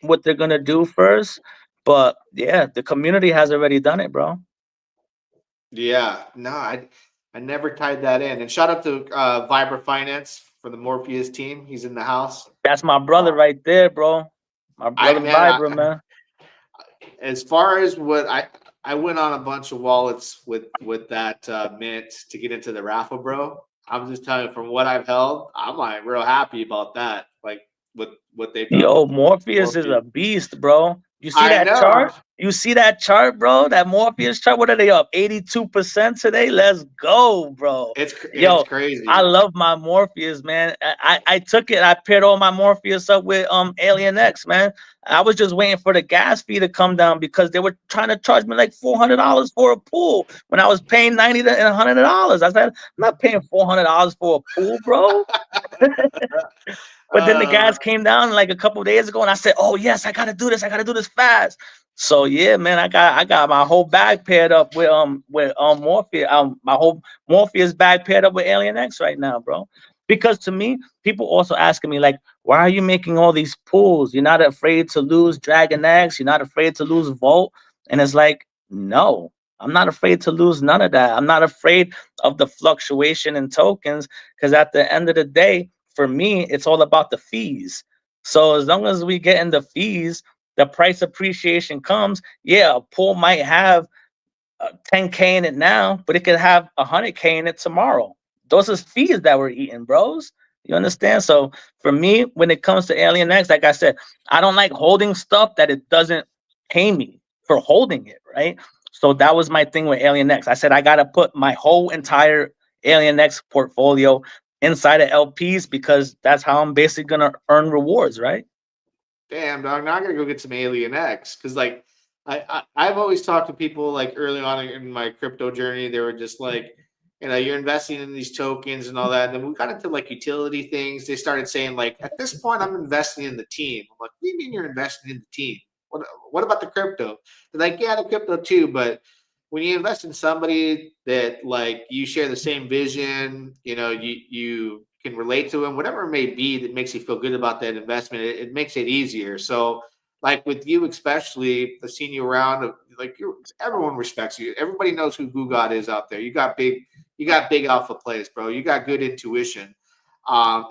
what they're gonna do first. But yeah, the community has already done it, bro. Yeah, no, I never tied that in. And shout out to Vibra Finance for the Morpheus team. He's in the house. That's my Uh, brother right there, bro. My I brother man, Vibra, man. as far as what I went on a bunch of wallets with that mint to get into the raffle, bro. I'm just telling you from what I've held, I'm like real happy about that. Like with what they've done Yo, with Morpheus is Morpheus. a beast, bro. You see I that know. chart? You see that chart, bro? That Morpheus chart. What are they up? 82% today? Let's go, bro. It's Yo, I crazy. love my Morpheus, man. I took it. I paired all my Morpheus up with Alien X, man. I was just waiting for the gas fee to come down because they were trying to charge me like $400 for a pool when I was paying $90 and $100. I said, I'm not paying $400 for a pool, bro. But then the Uh, gas came down like a couple of days ago, and I said, "Oh yes, I gotta do this. I gotta do this fast." So yeah, man, I got my whole bag paired up with Morpheus. My whole Morpheus bag paired up with Alien X right now, bro. Because to me, people also asking me like, "Why are you making all these pools? You're not afraid to lose Dragon X. You're not afraid to lose Volt." And it's like, no, I'm not afraid to lose none of that. I'm not afraid of the fluctuation in tokens because at the end of the day, for me, it's all about the fees. So as long as we get in the fees, the price appreciation comes. Yeah, a pool might have 10K in it now, but it could have 100K in it tomorrow. Those are fees that we're eating, bros. You understand? So for me, when it comes to Alien X, like I said, I don't like holding stuff that it doesn't pay me for holding it, right? So that was my thing with Alien X. I said I gotta put my whole entire Alien X portfolio inside of LPs because that's how I'm basically gonna earn rewards, right? damn, dog. Now I gotta go get some Alien X because, like, I've always talked to people like early on in my crypto journey. They were just like, you know, you're investing in these tokens and all that. And then we got into like utility things. They started saying like, at this point, I'm investing in the team. I'm like, what do you mean you're investing in the team? What about the crypto? They're like, yeah, the crypto too, but when you invest in somebody that like you share the same vision, you know, you can relate to them, whatever it may be that makes you feel good about that investment, it makes it easier. So like with you especially, I've seen you around, like everyone respects you. Everybody knows who God is out there. You got big alpha plays, bro. You got good intuition.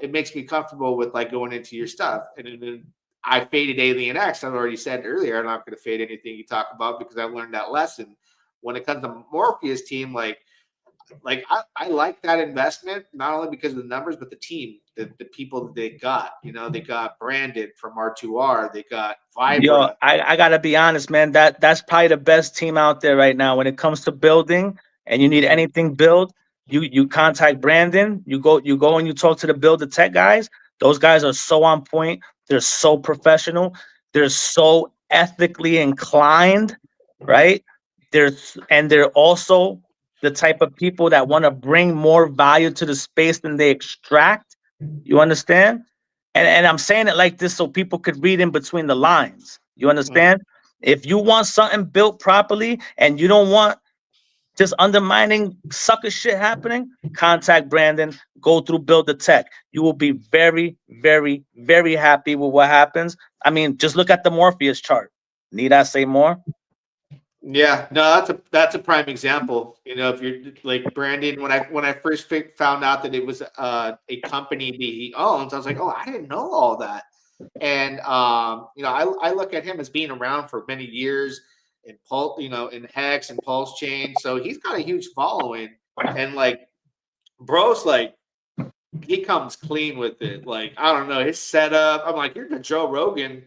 It makes me comfortable with like going into your stuff. And then I faded Alien X. I've already said earlier, I'm not going to fade anything you talk about because I learned that lesson. When it comes to Morpheus team, like I like that investment not only because of the numbers but the team, the people that they got. You know, they got Brandon from R2R, they got Yo, Vibra. I gotta be honest, man. That's probably the best team out there right now when it comes to building. And you need Mhm. anything build, you contact Brandon. You go and you talk to the build the tech guys. Those guys are so on point. They're so professional. They're so ethically inclined, right? They're also the type of people that want to bring more value to the space than they extract. You understand? And I'm saying it like this so people could read in between the lines. You Mhm. understand? If you want something built properly and you don't want just undermining sucker shit happening, contact Brandon, go through Build the Tech. You will be very, very, very happy with what happens. I mean, just look at the Morpheus chart. Need I say more? Yeah, no, that's a prime example. You know, if you're like Brandon, when I first found out that it was a company that he owns, I was like, oh, I didn't know all that. And you know, I look at him as being around for many years. in Hex and Pulsechain. So he's got a huge following, and like, bro's like, he comes clean with it. Like, I don't know, his setup. I'm like, you're the Joe Rogan,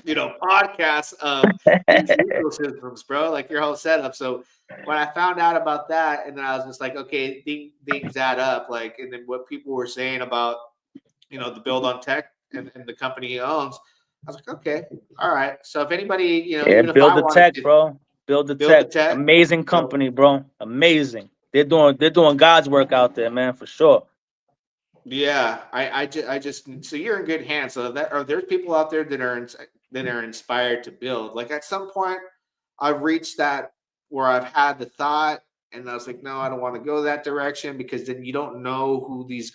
podcast of these ecosystems, bro. Like your whole setup. So when I found out about that, and then I was just like, okay, things add up. Like, and then what people were saying about, the build on tech and the company he owns, I was like, okay, all right. So if anybody, Yeah, even if build I the wanted tech, to bro. Build the build the tech. tech, Amazing company, bro. Amazing. They're doing God's work out there, man, for sure. yeah, I just so you're in good hands. So there's people out there that are inspired to build. Like at some point, I've reached that where I've had the thought, and I was like, no, I don't want to go that direction, because then you don't know who these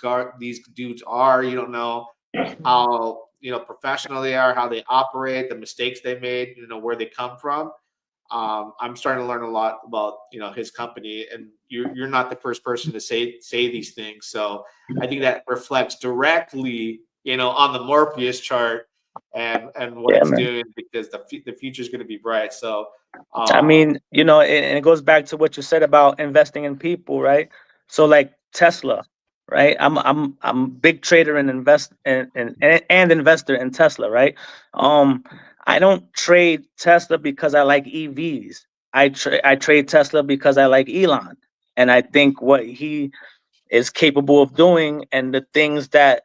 dudes are. You don't know how professional they are, how they operate, the mistakes they made, where they come from. I'm starting to learn a lot about his company, and you're not the first person to say these things. So I think that reflects directly on the Morpheus chart and what Yeah, it's man. doing, because the future is going to be bright. So I um, mean, and it goes back to what you said about investing in people, right? So like Tesla, right? I'm a big trader and and investor in Tesla, right? Um, I don't trade Tesla because I like EVs. I trade Tesla because I like Elon, and I think what he is capable of doing, and the things that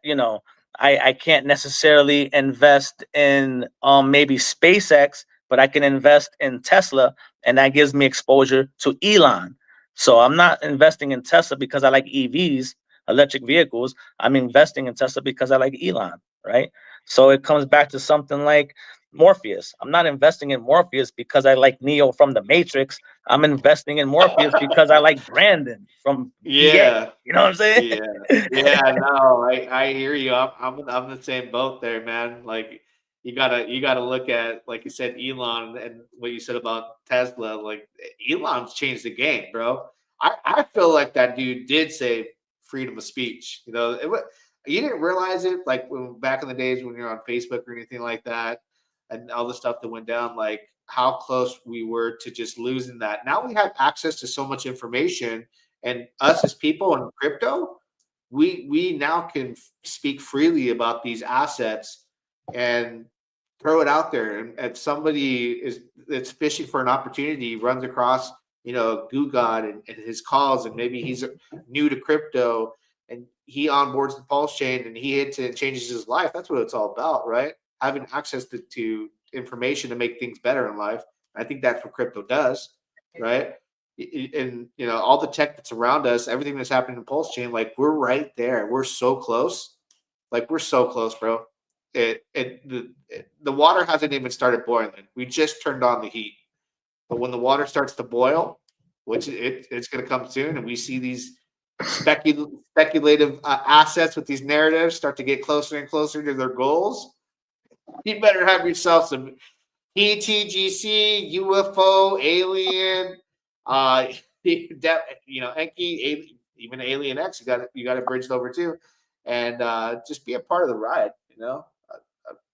I can't necessarily invest in maybe SpaceX, but I can invest in Tesla, and that gives me exposure to Elon. So I'm not investing in Tesla because I like EVs, electric vehicles. I'm investing in Tesla because I like Elon, right? So it comes back to something like Morpheus. I'm not investing in Morpheus because I like Neo from the Matrix. I'm investing in Morpheus because I like Brandon from EA. yeah. You know what I'm saying? Yeah, yeah, no, I hear you. I'm the same boat there, man. Like you gotta look at, like you said, Elon, and what you said about Tesla. Like, Elon's changed the game, bro. I feel like that dude did say freedom of speech. You didn't realize it, like back in the days when you're on Facebook or anything like that, and all the stuff that went down, like how close we were to just losing that. Now we have access to so much information, and us as people in crypto, we now can speak freely about these assets and throw it out there. And if somebody is that's fishing for an opportunity, runs across Goo God and his calls, and maybe he's new to crypto, and he onboards the Pulse chain and he hits it and changes his life. That's what it's all about, right? Having access to information to make things better in life. I think that's what crypto does, right? And all the tech that's around us, everything that's happening in Pulse chain, like we're right there. We're so close. Like we're so close, bro. The water hasn't even started boiling. We just turned on the heat. But when the water starts to boil, which it's going to come soon, and we see these speculative assets with these narratives start to get closer and closer to their goals, you better have yourself some pTGC, UFO, alien, Enky, even Alien X. You got it bridged over too, and just be a part of the ride.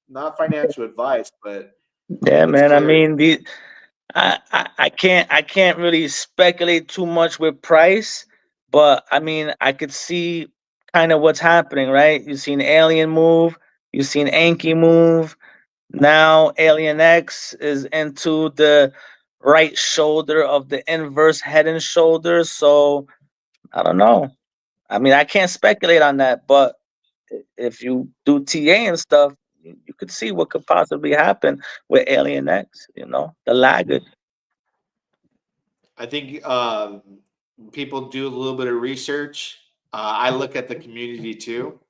Not financial advice, but I Yeah, think it's man. I clear. mean, I can't really speculate too much with price, but I mean, I could see kind of what's happening, right? You've seen Alien move, you've seen Enky move. Now Alien X is into the right shoulder of the inverse head and shoulders. So I don't know. I mean, I can't speculate on that, but if you do TA and stuff, you could see what could possibly happen with Alien X, the laggard. I think people do a little bit of research. I look at the community too.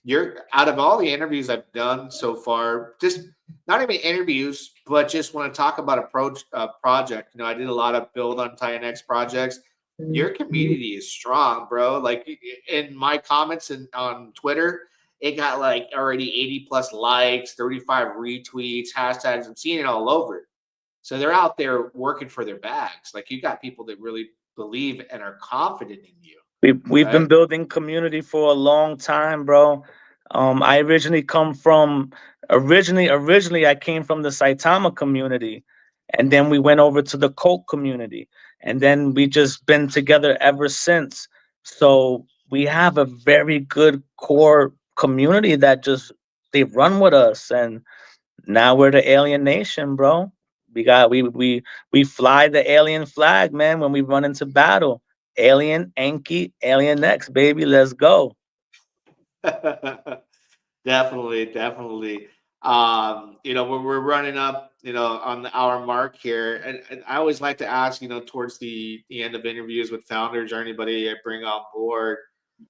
You're out of all the interviews I've done so far, just not even interviews, but just want to talk about a project. I did a lot of build on TieNX projects. Your community is strong, bro. Like in my comments on Twitter, it got like already 80 plus likes, 35 retweets, hashtags. I'm seeing it all over. So they're out there working for their bags. Like you got people that really believe and are confident in you, We've been right? building community for a long time, bro. I originally I came from the Saitama community, And then we went over to the cult community, and then we just been together ever since. So we have a very good core community that just they run with us, and now we're the alien nation, bro. We fly the alien flag, man, when we run into battle. Alien, Enky, Alien X, baby, let's go. Definitely, definitely. We're running up, on the hour mark here, and I always like to ask, towards the end of interviews with founders or anybody I bring on board,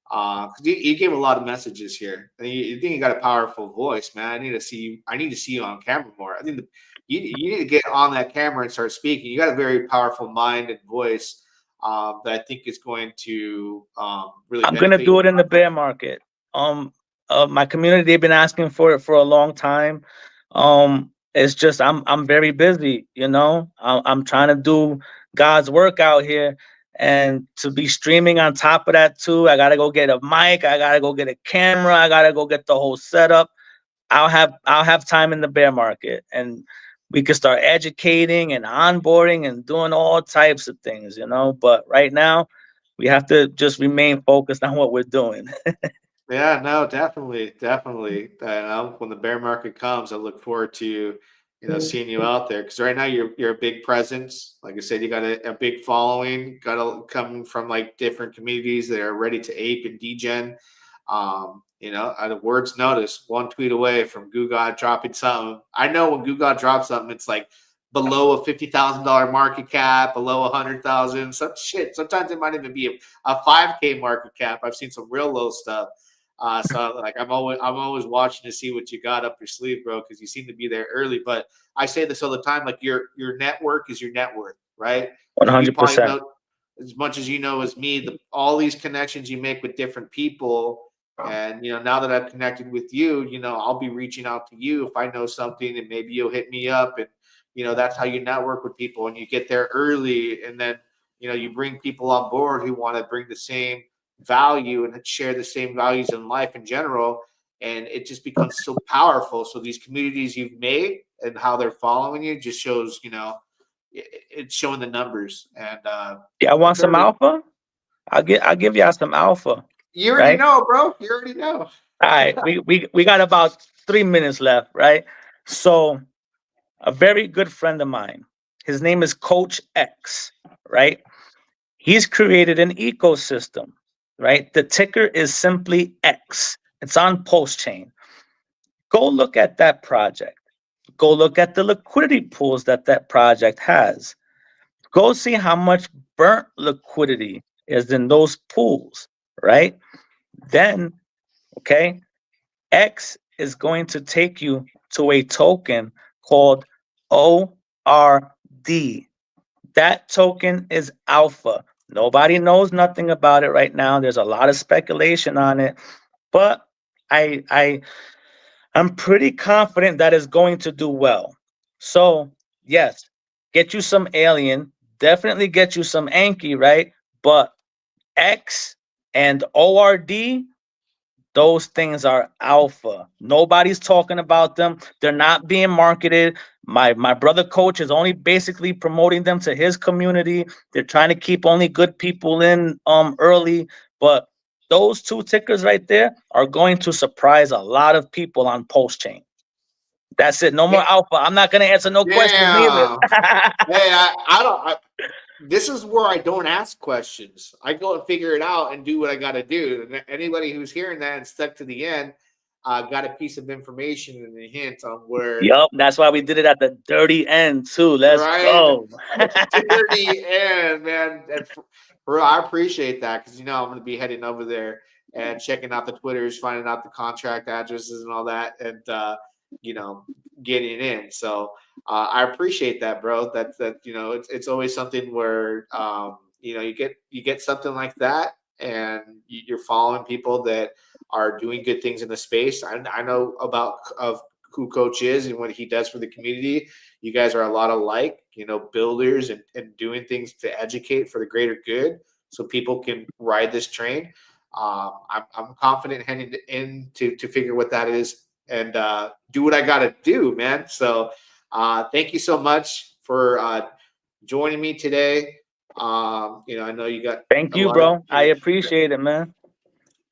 because you gave a lot of messages here, and you think you got a powerful voice, man. I need to see you. I need to see you on camera more. I think you need to get on that camera and start speaking. You got a very powerful mind and voice, that I think is going to really I'm gonna benefit do you. it in the bear market. Um, my community, they've been asking for it for a long time. It's just I'm very busy, you know. I'm trying to do God's work out here, and to be streaming on top of that too. I gotta go get a mic. I gotta go get a camera. I gotta go get the whole setup. I'll have time in the bear market, and we can start educating and onboarding and doing all types of things, you know. But right now, we have to just remain focused on what we're doing. Yeah, no, definitely, definitely. When the bear market comes, I look forward to seeing you out there, because right now you're a big presence. Like I said, you got a big following. Got coming from like different communities that are ready to ape and degen. The words notice, one tweet away from Google dropping something. I know when Google drops something, it's like below a $50,000 market cap, below 100,000, some shit. Sometimes it might even be a 5K market cap. I've seen some real low stuff. So like I'm always watching to see what you got up your sleeve, bro, because you seem to be there early. But I say this all the time, like your network is your net worth, right? One You hundred probably percent. know as much as you know as me, all these connections you make with different people. And now that I've connected with you, I'll be reaching out to you if I know something, and maybe you'll hit me up, and that's how you network with people, and you get there early, and then you bring people on board who want to bring the same value and share the same values in life in general, and it just becomes so powerful. So these communities you've made and how they're following you just shows, it's showing the numbers. And Yeah, I want it's some early. alpha. I'll give y'all some alpha, You already right? know, bro. You already know. All right, we got about 3 minutes left, right? So a very good friend of mine, his name is Coach X, right? He's created an ecosystem, right? The ticker is simply X. It's on Pulsechain. Go look at that project. Go look at the liquidity pools that that project has. Go see how much burnt liquidity is in those pools, right? Then, okay, X is going to take you to a token called ORD. That token is alpha. Nobody knows nothing about it right now. There's a lot of speculation on it, but I I'm pretty confident that it's going to do well. So, yes, get you some alien, definitely get you some Enky, right? But X and ORD, those things are alpha. Nobody's talking about them. They're not being marketed. My brother coach is only basically promoting them to his community. They're trying to keep only good people in early, but those two tickers right there are going to surprise a lot of people on post chain. That's it. No more alpha. I'm not going to answer no questions neither. Damn. Hey, I don't. This is where I don't ask questions. I go and figure it out and do what I got to do. And anybody who's hearing that and stuck to the end, got a piece of information and a hint on where. Yup, that's why we did it at the dirty end too. Let's Right, go. dirty end, man. I appreciate that, because I'm going to be heading over there and checking out the Twitters, finding out the contract addresses and all that, and you know, getting in. So I appreciate that, bro. It's always something where you get something like that, and you're following people that are doing good things in the space. I know about of who Coach is and what he does for the community. You guys are a lot alike, builders and doing things to educate for the greater good, so people can ride this train. I'm confident heading in to figure what that is, and do what I got to do, man. So thank you so much for joining me today. I know you got. Thank you, bro. I appreciate it, man.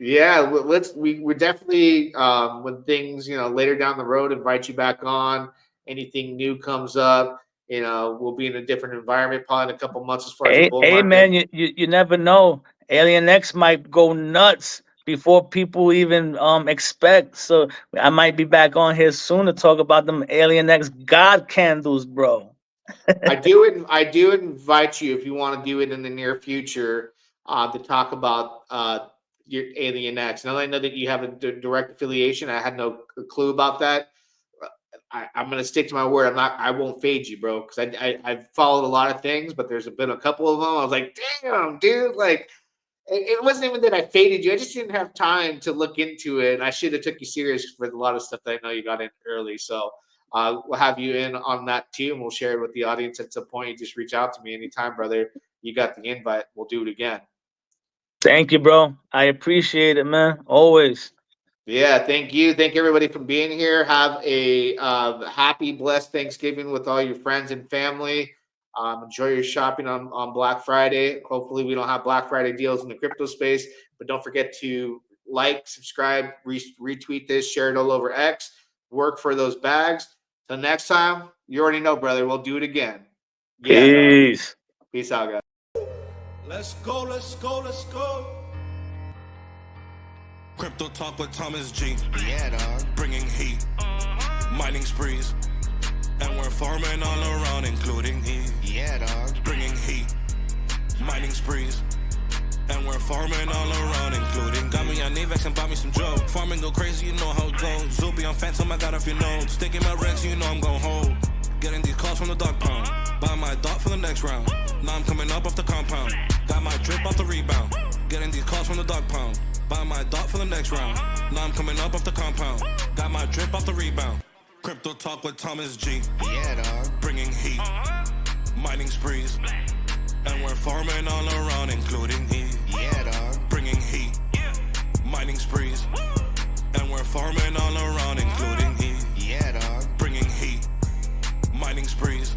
Yeah, we're definitely when things later down the road invite you back on. Anything new comes up, we'll be in a different environment probably in a couple months as far as the bull market. Man, you never know. Alien X might go nuts before people even expect. So I might be back on here soon to talk about them Alien X God candles, bro. I do invite you if you want to do it in the near future to talk about your Alien X. Now I know that you have a direct affiliation. I had no clue about that. I'm going to stick to my word. I won't fade you, bro, because I've followed a lot of things, but there's been a couple of them. I was like, damn, dude, like it wasn't even that I faded you. I just didn't have time to look into it. And I should have took you serious for a lot of stuff that I know you got in early. So we'll have you in on that too, and we'll share it with the audience at some point. You just reach out to me anytime, brother. You got the invite. We'll do it again. Thank you, bro. I appreciate it, man. Always. Yeah, thank you. Thank everybody for being here. Have a happy, blessed Thanksgiving with all your friends and family. Enjoy your shopping on Black Friday. Hopefully, we don't have Black Friday deals in the crypto space, but don't forget to like, subscribe, retweet this, share it all over X. Work for those bags. Till next time, you already know, brother. We'll do it again. Yeah. Peace. Peace out, guys. Let's go, let's go, let's go. Crypto talk with Thomas G. Yeah, dog. Bringing heat, mining sprees, and we're farming all around, including E. Yeah, dog. Bringing heat, mining sprees, and we're farming all around, including. Got me on Avex and bought me some Joe. Farming go crazy, you know how it goes. Zoopy on Phantom, I got a few nodes. Sticking my Rex, you know I'm gon' hold. Getting these calls from the dog pound. Buy my dot for the next round. Now I'm coming up off the compound. Got my drip off the rebound. Getting these calls from the dog pound. Buy my dot for the next round. Now I'm coming up off the compound. Got my drip off the rebound. Crypto talk with Thomas G. Yeah, dog. Bringing heat, mining sprees, and we're farming all around, including E. Yeah, dog. Bringing heat, mining sprees, and we're farming all around, including E. Yeah, dog. Bringing heat, mining sprees,